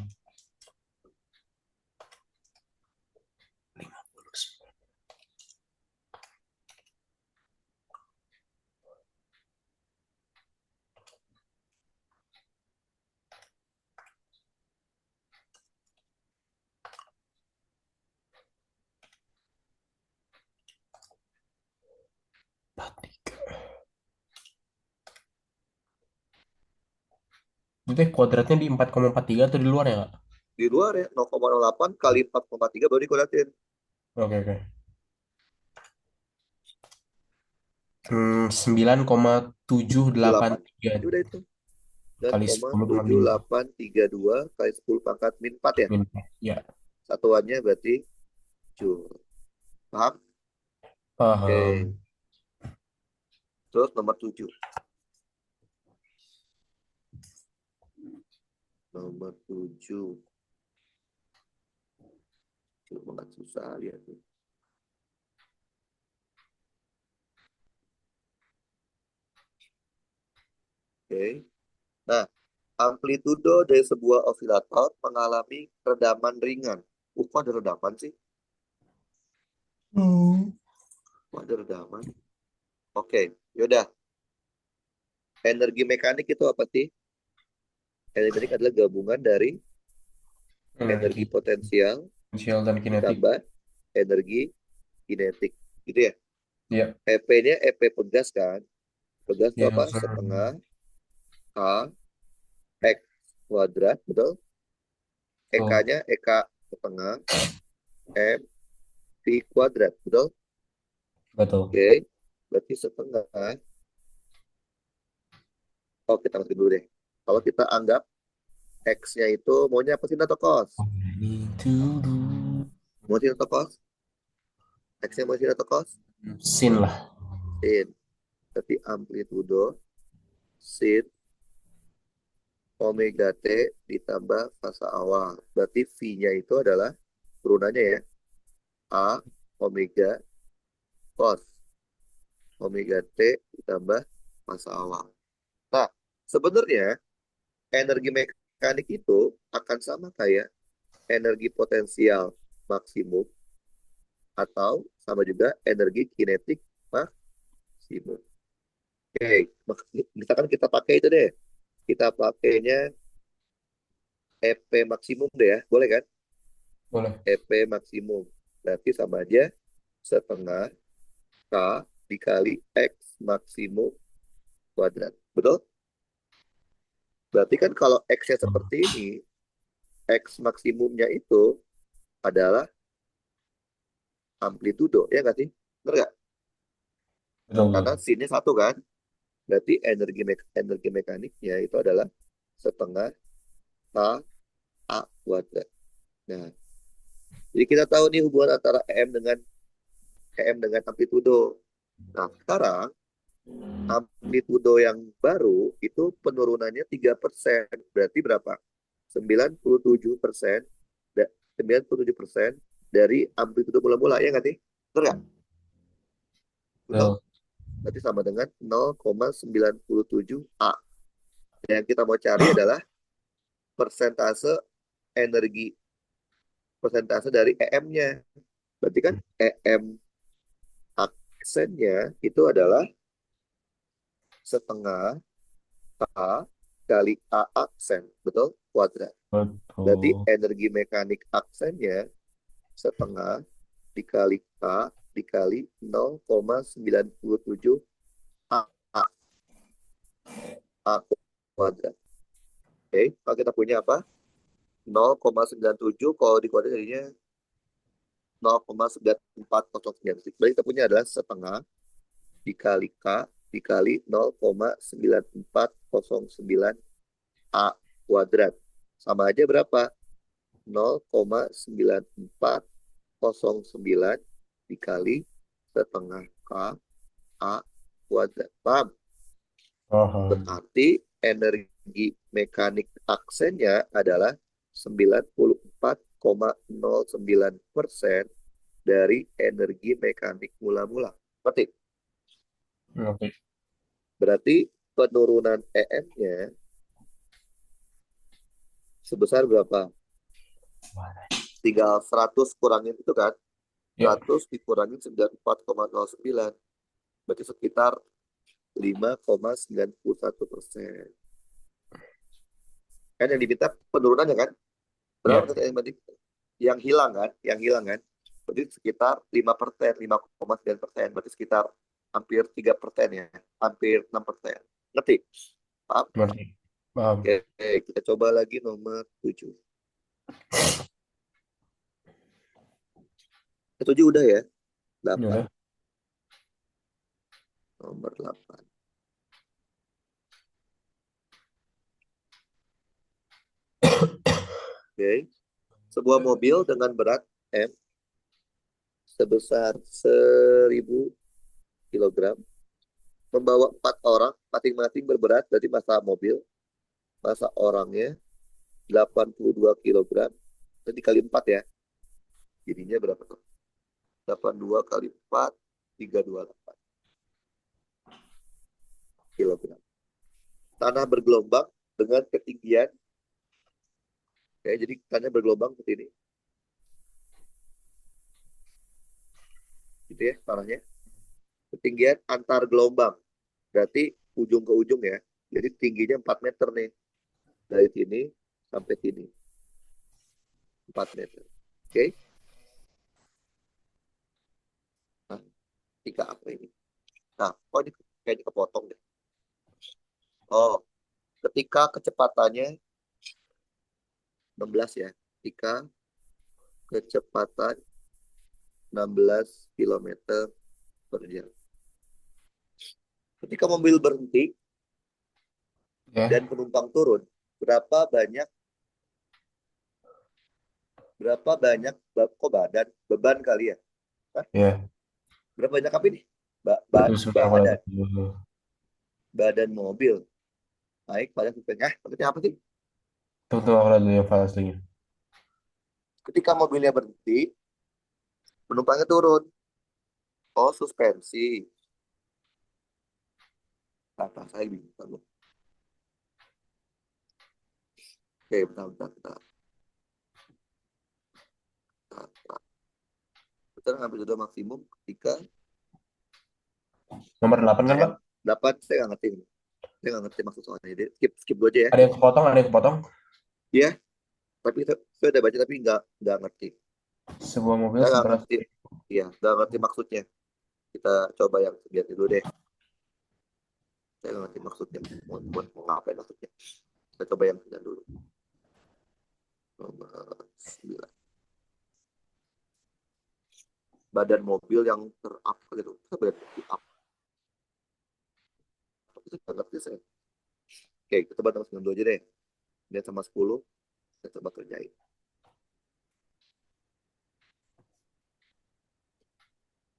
59. Itu kuadratnya di 4,43 atau di luar ya, Kak? Di luar ya, 0,08 kali 4,3 baru dikuadratin. Oke, oke. 9,783 8. Udah itu. Dan kali koma 7 10,5 8 3 2 kali 10 pangkat min 4 ya. min. Ya, Satuannya berarti Joule. Paham? Oke. paham. Terus nomor 7. Nomor 7. Cuma banget susah lihat tuh. Oke. Nah, amplitudo dari sebuah osilator mengalami redaman ringan. Kok ada redaman sih? Hmm. Kok ada redaman? Oke, yaudah. Energi mekanik itu apa sih? Energi mekanik adalah gabungan dari energi Energi potensial potensial dan kinetik. ditambah energi kinetik. Gitu ya. Ya, EP-nya EP pegas kan? Pegas itu ya, apa? Setengah K X kuadrat, betul? betul, EK-nya EK setengah M V kuadrat, betul? betul. Oke, berarti setengah. Oh, kita masukin dulu deh. Kalau kita anggap X-nya itu maunya apa sih atau cos? Need to do. Mau sin atau cos? X-nya mau sin atau cos? Sin lah. Sin. Berarti amplitudo sin omega T ditambah fasa awal. Berarti V-nya itu adalah turunannya ya. A omega cos omega T ditambah massa awal. Nah, sebenarnya energi mekanik itu akan sama kayak energi potensial maksimum atau sama juga energi kinetik maksimum. Oke, misalkan kita pakai itu deh. Kita pakainya EP maksimum deh ya. Boleh kan? Boleh. EP maksimum. Berarti sama aja setengah K dikali X maksimum kuadrat. Betul? Berarti kan kalau X-nya seperti ini, X maksimumnya itu adalah amplitudo, ya nggak sih? Benar nggak? Betul, Karena betul. sinnya satu kan, berarti energi mekaniknya itu adalah setengah K A kuadrat. Nah, jadi kita tahu nih hubungan antara EM dengan amplitudo. Nah, sekarang amplitudo yang baru itu penurunannya 3%. Berarti berapa? 97%. 97% dari amplitudo mula-mula, ya nggak sih? Benar nggak? Betul? Betul. Berarti sama dengan 0,97 A. Yang kita mau cari adalah persentase energi, persentase dari EM-nya. Berarti kan EM aksennya itu adalah setengah K kali A aksen. Betul? Kuadrat. Berarti Betul. energi mekanik aksennya setengah dikali K dikali 0,97 A, A, A kuadrat. Oke, kalau kita punya apa? 0,97 kalau dikuadrat jadinya 0,9409. Berarti kita punya adalah setengah dikali K dikali 0,9409 A kuadrat. Sama aja berapa? 0,9409 dikali setengah K A kuadrat. Paham? Paham. Berarti energi mekanik aksennya adalah 94,09% dari energi mekanik mula-mula. Berarti, Oke. berarti penurunan EM-nya sebesar berapa? Tinggal 100 kurangin itu kan. Ya, 100 dikurangi 94,09. Berarti sekitar 5,91%. Kan yang diminta penurunannya kan? Berapa ya, kata yang tadi? Yang hilang kan? Yang hilang kan? Berarti sekitar 5%, 5,9%. Berarti sekitar hampir 3% ya. Hampir 6%. Ngerti? Paham? ngerti. Paham. Oke, kita coba lagi nomor 7. 7 udah ya? Ya 8. udah. Nomor 8. Oke. Sebuah mobil dengan berat M sebesar 1.000 kilogram membawa 4 orang masing-masing berberat dari masa orangnya 82 kilogram. Jadi kali 4 ya. Jadinya berapa tuh? 82 kali 4, 328 kilogram. Tanah bergelombang dengan ketinggian, kayak jadi tanah bergelombang seperti ini. Gitu ya tanahnya. Ketinggian antar gelombang. Berarti ujung ke ujung ya. Jadi tingginya 4 meter nih. Dari sini sampai sini. 4 meter. Oke. Nah, tiga apa ini? Nah, oh ini kayaknya kepotong deh. Oh, ketika kecepatannya 16 ya. Ketika kecepatan 16 kilometer per jam. Ketika mobil berhenti dan Ya, penumpang turun, berapa banyak kok badan beban kali ya? Hah? ya. Berapa banyak apa ini? Terus sebentar aku lihat Badan dulu. badan mobil naik pada titik. Maksudnya apa sih? Tunggu, aku lihat dulu yang file aslinya. Ketika mobilnya berhenti, penumpangnya turun. Oh, suspensi. Kata saya bingung. Oke, bentar, bentar, bentar. Bentar. Kita ngambil judul maksimum ketika Nomor 8 kan, AM Pak? dapat, saya nggak ngerti. Saya nggak ngerti maksud soalnya. Jadi skip dulu aja ya. Ada yang kepotong, ada yang kepotong. Iya, tapi saya udah baca tapi nggak ngerti. Sebuah mobil Saya nggak seberat. ngerti. Iya, nggak ngerti maksudnya. Kita coba yang sekian dulu deh. Saya nggak ngerti maksudnya. Mau ngapain maksudnya. Kita coba yang sekian dulu. Nomor 9. Badan mobil yang terap gitu. Badan mobil up. Itu nggak ngerti saya. Oke, kita coba nomor 9 dulu aja deh. Lihat sama 10. Kita coba kerjain.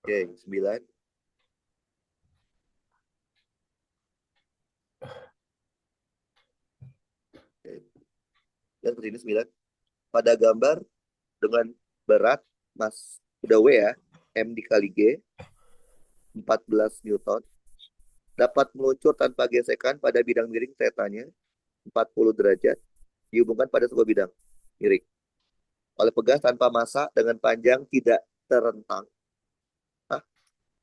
Oke, 9. Oke. Dan seperti ini 9. Pada gambar dengan berat, Mas, udah W ya, M dikali G, 14 Newton, dapat meluncur tanpa gesekan pada bidang miring tetanya, 40 derajat, dihubungkan pada sebuah bidang miring. Oleh pegas tanpa massa dengan panjang tidak terentang. Hah?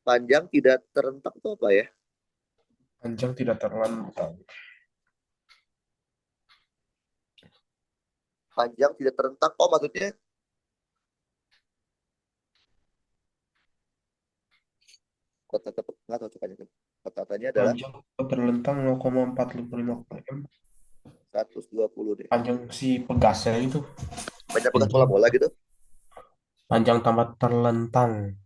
Panjang tidak terentang itu apa ya? Panjang tidak terlentang. Panjang tidak terentang. Oh, maksudnya kata-kata nggak tahu cukanya. Kata-katanya adalah Panjang terlentang 0,455 m. 120 deh. Panjang si pegasnya itu. Banyak bekas Panjang, bola-bola gitu. panjang tambah terlentang.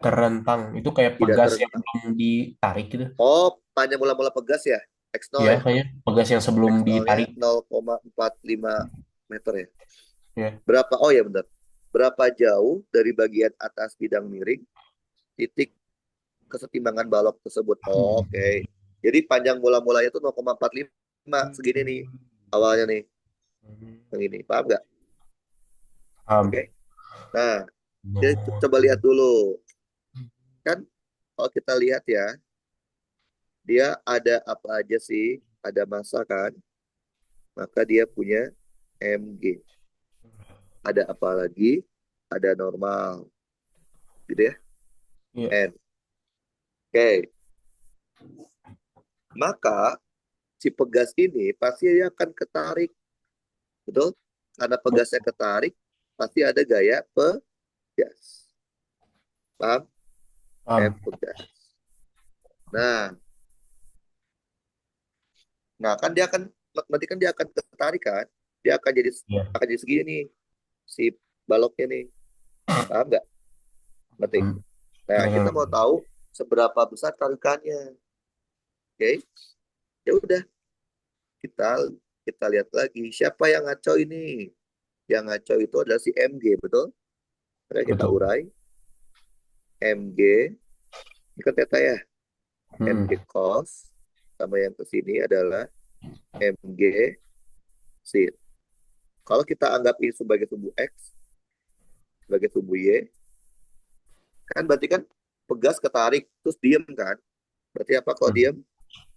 Terentang. Itu kayak Tidak pegas yang terentang. belum ditarik gitu. Oh, panjang mula-mula pegas ya. X0 Ya, ya. kayaknya pegas yang sebelum X0-nya ditarik. 0,45 meter ya. Ya. Berapa? Oh ya benar. Berapa jauh dari bagian atas bidang miring titik kesetimbangan balok tersebut? Oh, oke. Jadi panjang mula-mulanya itu 0,45 segini nih awalnya nih. Yang ini. Paham nggak? Oke. Paham. Nah, kita coba lihat dulu. Kan kalau kita lihat ya, dia ada apa aja sih? Ada massa kan? Maka dia punya mg. Ada apa lagi? Ada normal, gitu ya. Iya. N. Oke, maka si pegas ini pasti dia akan ketarik, betul? Karena pegasnya ketarik, pasti ada gaya pegas. Paham? M Paham. pegas. Nah, nah kan dia akan nanti kan dia akan ketarik kan? Dia Iya. akan jadi segini nih si baloknya nih. Paham nggak? Ngerti? Hmm. Nah, kita Ngerti, mau ngerti. tahu seberapa besar tarikannya. Oke? Ya udah, kita kita lihat lagi siapa yang ngaco ini. Yang ngaco itu adalah si MG, betul? Oke, kita Betul. urai. MG, ini kan theta ya. Hmm. MG cos sama yang ke sini adalah MG sin. Kalau kita anggap ini sebagai sumbu X, sebagai sumbu Y, kan berarti kan pegas ketarik, terus diem kan? Berarti apa kalau Hmm. diem?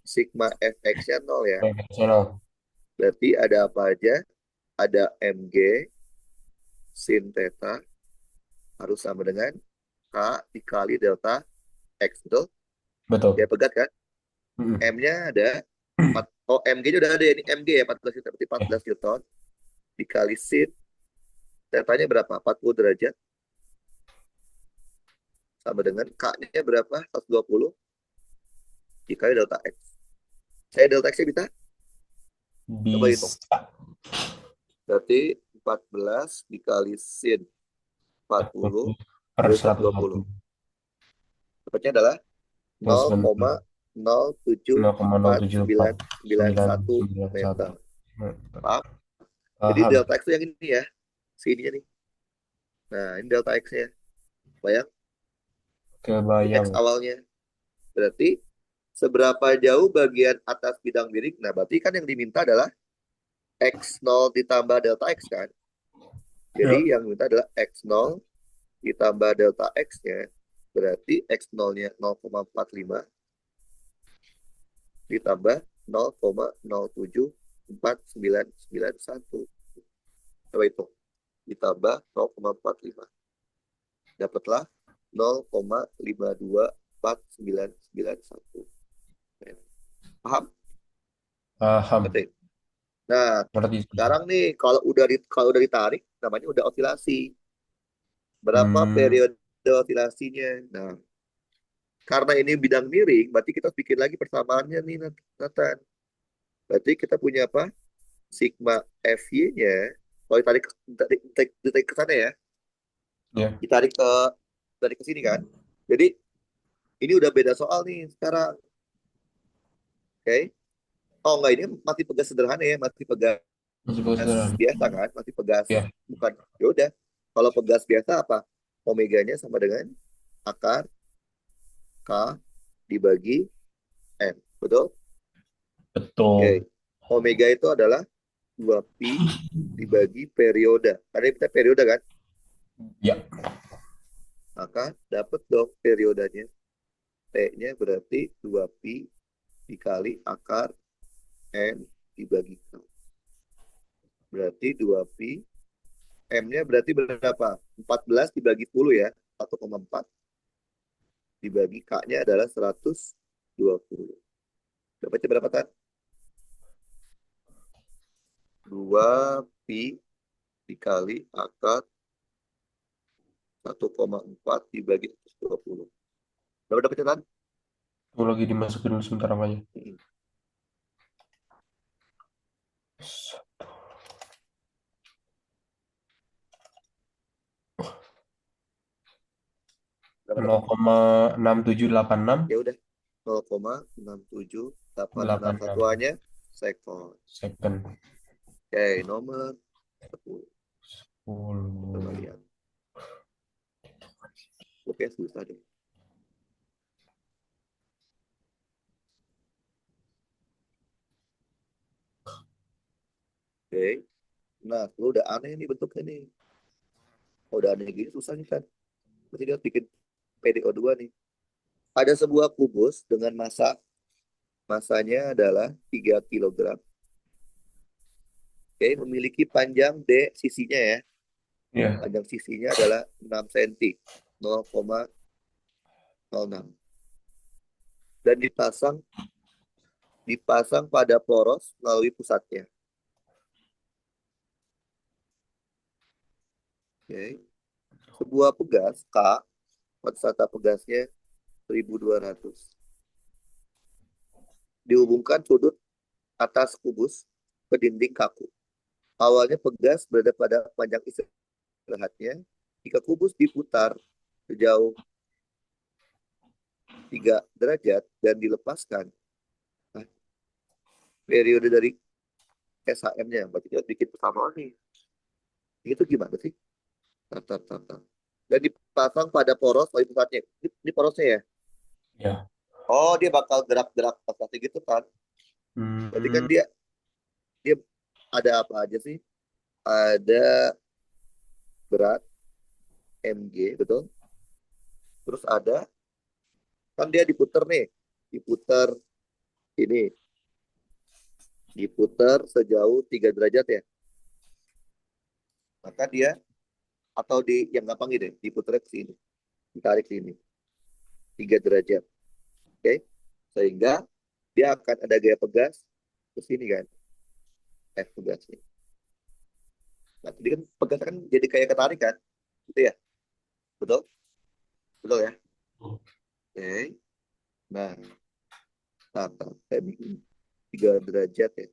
Sigma fx-nya 0 ya. Konvensional. Berarti ada apa aja? Ada mg sin theta harus sama dengan K dikali delta X, betul? Dia Betul. pegat kan? Hmm. M-nya ada 4, oh mg-nya udah ada, ini mg ya 14 Newton, berarti Eh, 14 Newton dikali sin theta-nya berapa? 40 derajat sama dengan K-nya berapa? 120 dikali delta X. Saya delta X-nya bisa? Coba hitung. Bisa. Berarti 14 dikali sin 40 40 per kali 120. 120. Dapatnya adalah Terus sebentar. 0,07491 0,07491. meter. Paham? Jadi Paham. delta X itu yang ini ya. Sininya nih. Nah, ini delta X-nya. Bayang, ini X Kebayang. awalnya. Berarti seberapa jauh bagian atas bidang miring? Nah, berarti kan yang diminta adalah X0 ditambah delta X kan? Jadi Ya. yang diminta adalah X0 ditambah delta X-nya. Berarti X0-nya 0,45 ditambah 0,07491. Coba itu. Ditambah 0,45. Dapatlah 0,52491. Paham? Paham. Berarti. Nah, Ngerti sih. sekarang nih kalau udah ditarik namanya udah osilasi. Berapa Hmm. periode osilasinya? Nah, karena ini bidang miring, berarti kita bikin lagi persamaannya nih, Nathan. Berarti kita punya apa? Sigma FY-nya, kalau ditarik ke sana ya, Ya. ditarik ke sini kan. Jadi ini udah beda soal nih sekarang. Oke. Oh enggak, ini masih pegas sederhana ya, masih pegas Masih sederhana. biasa kan, masih pegas Ya. bukan. Ya udah. Kalau pegas biasa apa? Omeganya sama dengan akar K dibagi M. Betul? Betul. Oke. Omega itu adalah 2pi dibagi periode. Karena kita periode kan, Ya. maka dapat dong periodenya. T-nya berarti 2pi dikali akar M dibagi K. Berarti 2pi. M-nya berarti berapa? 14 dibagi 10 ya. 1,4 dibagi K-nya adalah 120. Dapatnya berapa kan? 2pi dikali akar 1,4 dibagi 120. Berapa dapatnya kan? Aku lagi dimasukin dulu sebentar namanya. Hmm. Berapa nol dapatnya? koma enam tujuh delapan enam Ya udah, 0,6786 delapan enam satuannya sekon. second. Oke, nomor 10. 10. Coba lihat. Oke, susah deh. Oke. Nah, lu udah aneh nih bentuknya nih. Oh, udah aneh gini susah nih kan. Berarti dia bikin PDO2 nih. Ada sebuah kubus dengan masanya adalah 3 kilogram. Oke, memiliki panjang D sisinya ya. Iya. Panjang sisinya adalah 6 cm, 0,06. Dan dipasang pada poros melalui pusatnya. Oke. Sebuah pegas K, konsentrat pegasnya 1200. Dihubungkan sudut atas kubus ke dinding kaku. Awalnya pegas berada pada panjang istirahatnya. Jika kubus diputar sejauh 3 derajat dan dilepaskan, nah, periode dari SHM-nya, berarti kita bikin persamaan nih. Itu gimana sih? Tar, tar, tar, tar. Dan dipasang pada poros paling pusatnya. Ini porosnya ya. Iya. Oh, dia bakal gerak-gerak seperti gitu kan. Berarti kan Hmm. dia ada apa aja sih? Ada berat mg, betul. Terus ada kan dia diputer nih. Diputer ini, diputer sejauh 3 derajat ya. Maka dia atau di yang gampang ini diputer ke sini, ditarik sini 3 derajat. Oke. Sehingga dia akan ada gaya pegas ke sini kan. Pegasnya. Nah, jadi kan pegas kan jadi kayak ketarik kan. Gitu ya. Betul? Betul ya? Oke. Nah, saya bikin 3 derajat ya.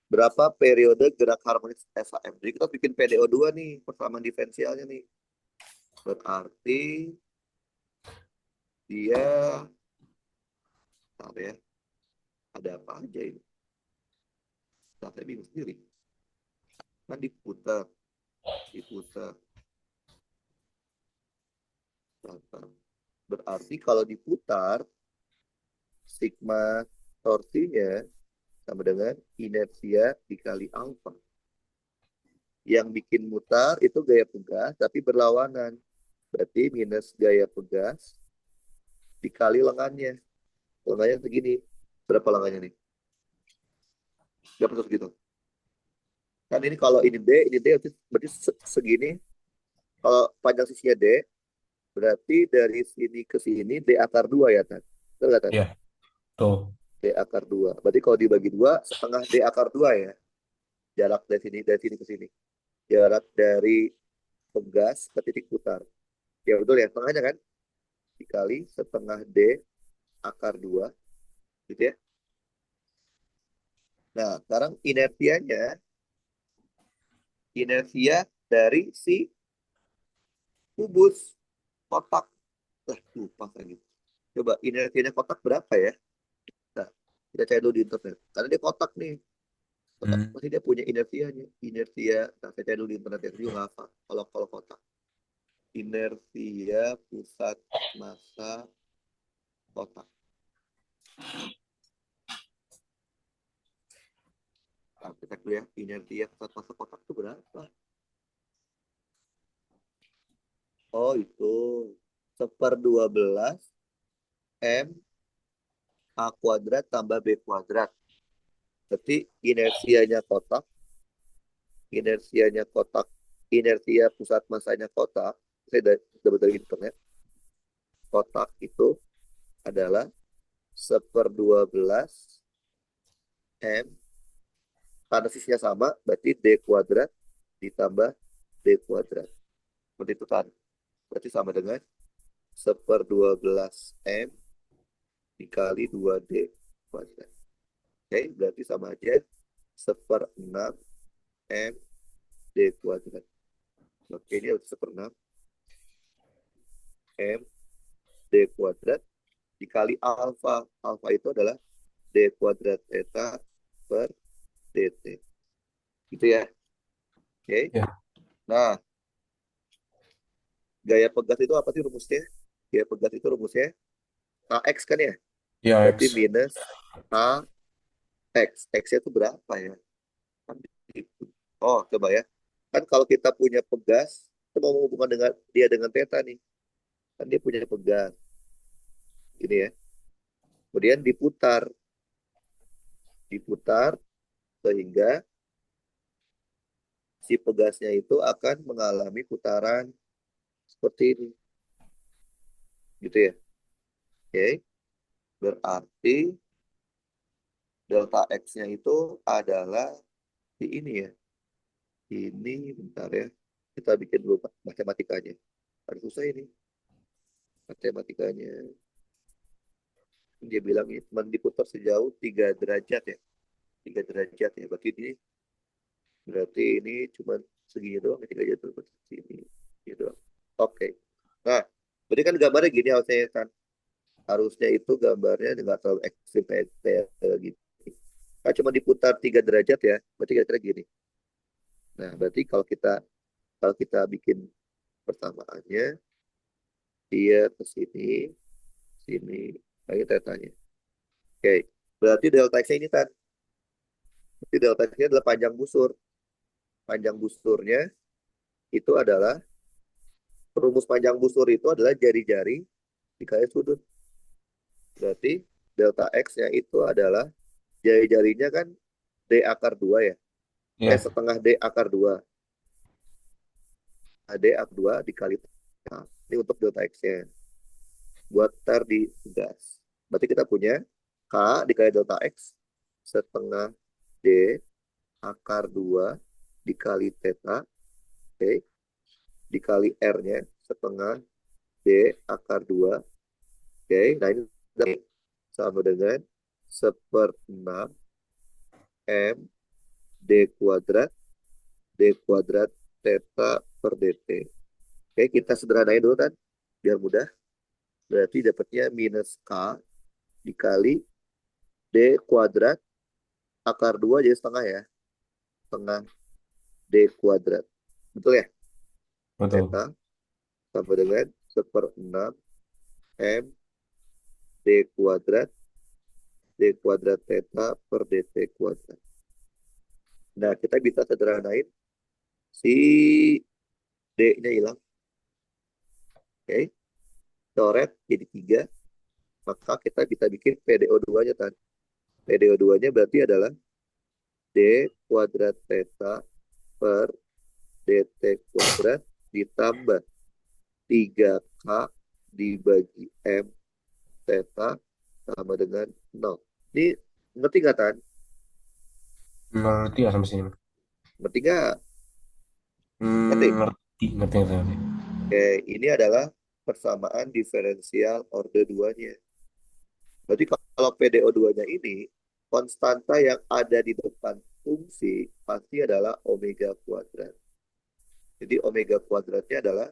Berapa periode gerak harmonis SHM? Jadi kita bikin PDO2 nih, persamaan diferensialnya nih. Berarti dia, bentar ya, ada apa aja ini? Saya bingung sendiri. Kan diputar, diputar. Bentar. Berarti kalau diputar, sigma torsinya sama dengan inersia dikali alfa. Yang bikin mutar itu gaya pegas, tapi berlawanan. Berarti minus gaya pegas dikali lengannya. Lengannya segini. Berapa lengannya nih? Berapa terus gitu? Kan ini kalau ini D berarti segini. Kalau panjang sisinya D, berarti dari sini ke sini D akar 2 ya, Tan? Betul nggak, Tan? Iya. Tuh. D akar 2. Berarti kalau dibagi 2, setengah D akar 2 ya. Jarak dari sini ke sini. Jarak dari pegas ke titik putar. Ya betul ya, setengahnya kan? Dikali setengah D akar 2. Gitu ya. Nah, sekarang inersia dari si kubus kotak. Lah, lupa lagi. Coba inersianya kotak berapa ya? Nah, kita cari dulu di internet. Karena dia kotak nih. Kotak Hmm. pasti dia punya inersianya. Inersia, nah, saya cari dulu di internet ya. Saya juga nggak hafal. Kalau kotak. Inersia pusat massa kotak. Nah, kita cek dulu ya. Inersia pusat massa kotak itu berapa? Oh, itu. 1/12 M A kuadrat tambah B kuadrat. Berarti inersianya kotak, inersia pusat masanya kotak, saya dapat dari internet, kotak itu adalah 1/12 M, karena sisinya sama, berarti D kuadrat ditambah D kuadrat. Seperti itu kan. Berarti sama dengan 1/12 M dikali 2D kuadrat. Oke, berarti sama aja 1/6 M D kuadrat. Oke, ini harus 1/6 M D kuadrat dikali alfa. Alfa itu adalah D kuadrat theta per dt. Gitu ya. Oke. Iya. Nah, gaya pegas itu apa sih rumusnya? Gaya pegas itu rumusnya AX kan ya? Iya, Berarti X. minus AX. X-nya itu berapa ya? Kan oh, coba ya. Kan kalau kita punya pegas, kita mau menghubungkan dengan dia dengan theta nih. Kan dia punya pegas. Ini ya. Kemudian diputar. Diputar sehingga si pegasnya itu akan mengalami putaran seperti ini, gitu ya. Oke, berarti delta X-nya itu adalah di ini ya. Ini bentar ya. Kita bikin dulu matematikanya. Harus susah ini matematikanya. Dia bilang ini cuma diputar sejauh 3 derajat ya. 3 derajat ya. Berarti ini cuma segini doang, 3 derajat tuh sini. Gitu doang. Oke. Nah, berarti kan gambarnya gini harusnya kan. Harusnya itu gambarnya nggak terlalu ekstrim kayak gini. Nah, cuma diputar 3 derajat ya. Berarti kira-kira gini. Nah, berarti kalau kita bikin persamaannya, dia ke sini, sini. Nah, ini tanya. Oke, berarti delta X ini kan, berarti delta X ini adalah panjang busur. Panjang busurnya itu adalah, rumus panjang busur itu adalah jari-jari dikali sudut. Berarti delta X-nya itu adalah jari-jarinya kan D akar 2 ya. Ya, Setengah D akar 2. D akar 2 dikali. Nah, ini untuk delta X-nya. Buat tar di gas. Berarti kita punya K dikali delta X setengah D akar 2 dikali theta, oke, dikali R-nya setengah D akar 2, oke. Nah, ini sama dengan 1/6 M D kuadrat theta per dt. Oke, kita sederhanain dulu kan, biar mudah. Berarti dapatnya minus K dikali D kuadrat akar 2 jadi setengah ya. Setengah D kuadrat. Betul ya? betul. Theta sama dengan 1/6 M D kuadrat theta per dt kuadrat. Nah, kita bisa sederhanain si D-nya hilang. Oke, coret jadi 3. Maka kita bisa bikin PDO2-nya kan. PDO2-nya berarti adalah D kuadrat theta per dt kuadrat ditambah 3K dibagi M theta sama dengan 0. Ini ngerti nggak, Tan? Ngerti ya sampai sini? Ngerti nggak? Ngerti? Ngerti, ngerti, ngerti, ngerti. Oke, ini adalah persamaan diferensial orde 2-nya. Berarti kalau PDO2-nya ini, konstanta yang ada di depan fungsi pasti adalah omega kuadrat. Jadi omega kuadratnya adalah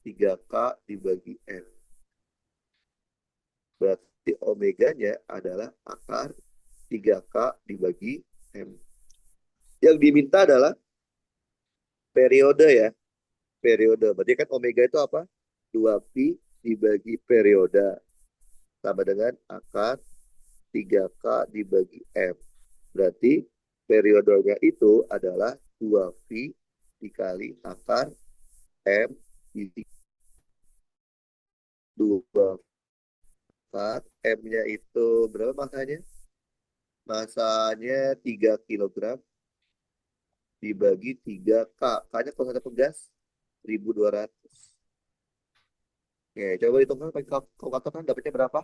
3K dibagi M. Berarti omeganya adalah akar 3K dibagi M. Yang diminta adalah periode ya. Periode. Berarti kan omega itu apa? 2pi dibagi periode. Sama dengan akar 3K dibagi M. Berarti periodenya itu adalah 2pi dikali akar M di 2 akar. M-nya itu berapa masanya? Masanya 3 kilogram dibagi 3K. K-nya kalau ada pegas 1.200. Oke, coba hitungkan pakai kalkulator kan dapatnya berapa?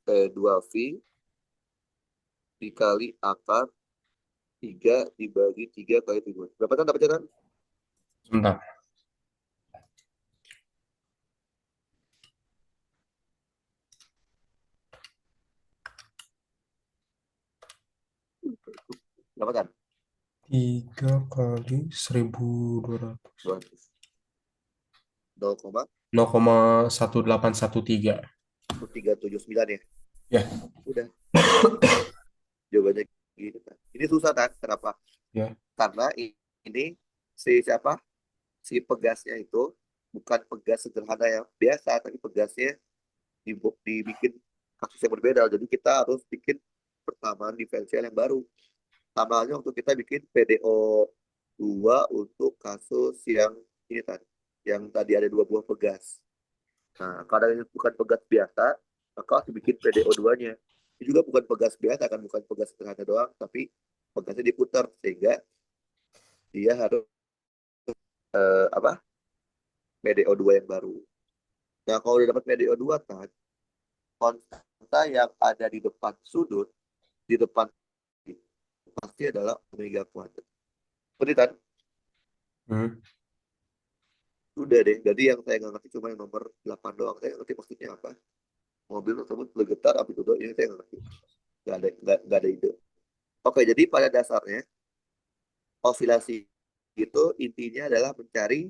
2V dikali akar 3 dibagi 3 kali 3. Berapa kan dapatnya kan? Sebentar. Berapa kan? 3 kali 1.200. 200. 0,1813. 0,1379 ya. Ya, Udah. Jawabannya gitu kan. Ini susah kan? Kenapa? ya. Karena ini si siapa? Si pegasnya itu bukan pegas sederhana yang biasa, tapi pegasnya dibikin kasus yang berbeda. Jadi kita harus bikin persamaan diferensial yang baru. Sama halnya untuk kita bikin PDO2 untuk kasus yang ini tadi. Yang tadi ada 2 buah pegas. Nah, karena ini bukan pegas biasa, maka harus dibikin PDO2-nya. Ini juga bukan pegas biasa, kan bukan pegas sederhana doang, tapi pegasnya diputar sehingga dia harus apa, PDO2 yang baru. Nah, kalau udah dapat PDO2 kan, konstanta yang ada di depan sudut, di depan pasti adalah omega kuadrat. Seperti kan? Hmm. Udah deh. Jadi yang saya nggak ngerti cuma yang nomor 8 doang. Saya nggak ngerti maksudnya apa. Mobil tersebut bergetar, api itu doang. Ini saya nggak ngerti. Nggak ada ide. Oke, jadi pada dasarnya osilasi itu intinya adalah mencari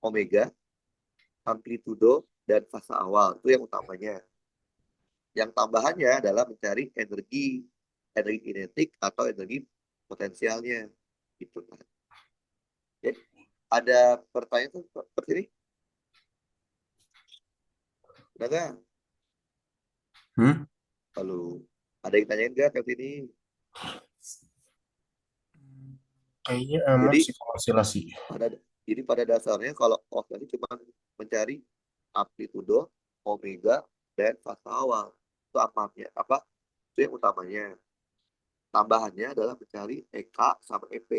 omega, amplitudo, dan fase awal. Itu yang utamanya. Yang tambahannya adalah mencari energi, energi kinetik atau energi potensialnya. Gitu kan. Jadi, ada pertanyaan tuh seperti ini? Udah nggak? Hmm? Lalu, ada yang tanyain nggak ke sini? Kayaknya aman Jadi sih konselasi. pada pada dasarnya kalau oxidasi cuma mencari amplitudo, omega, dan fase awal. Itu apanya? Apa? Itu yang utamanya. Tambahannya adalah mencari EK sama EP.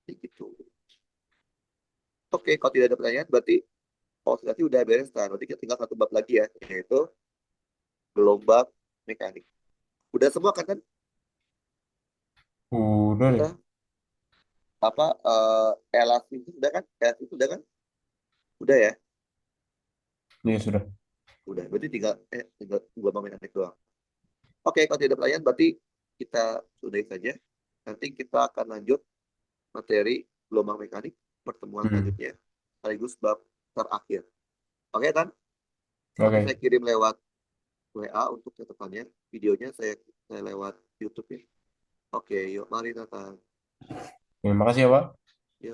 Jadi gitu. Oke, kalau tidak ada pertanyaan berarti oxidasi udah beres kan. Berarti kita tinggal satu bab lagi ya, yaitu gelombang mekanik. Udah semua kan kan? Udah deh. Udah apa elastis itu udah kan? Elastis itu udah kan? Udah ya? Ya sudah. Udah. Berarti tinggal gelombang mekanik doang. Oke, kalau tidak ada pertanyaan berarti kita sudahi saja. Nanti kita akan lanjut materi gelombang mekanik pertemuan Hmm. selanjutnya sekaligus bab terakhir. Oke kan? Nanti Oke. saya kirim lewat WA untuk catatannya. Videonya saya lewat YouTube ya. Oke, yuk mari Nathan. Terima kasih ya, Pak.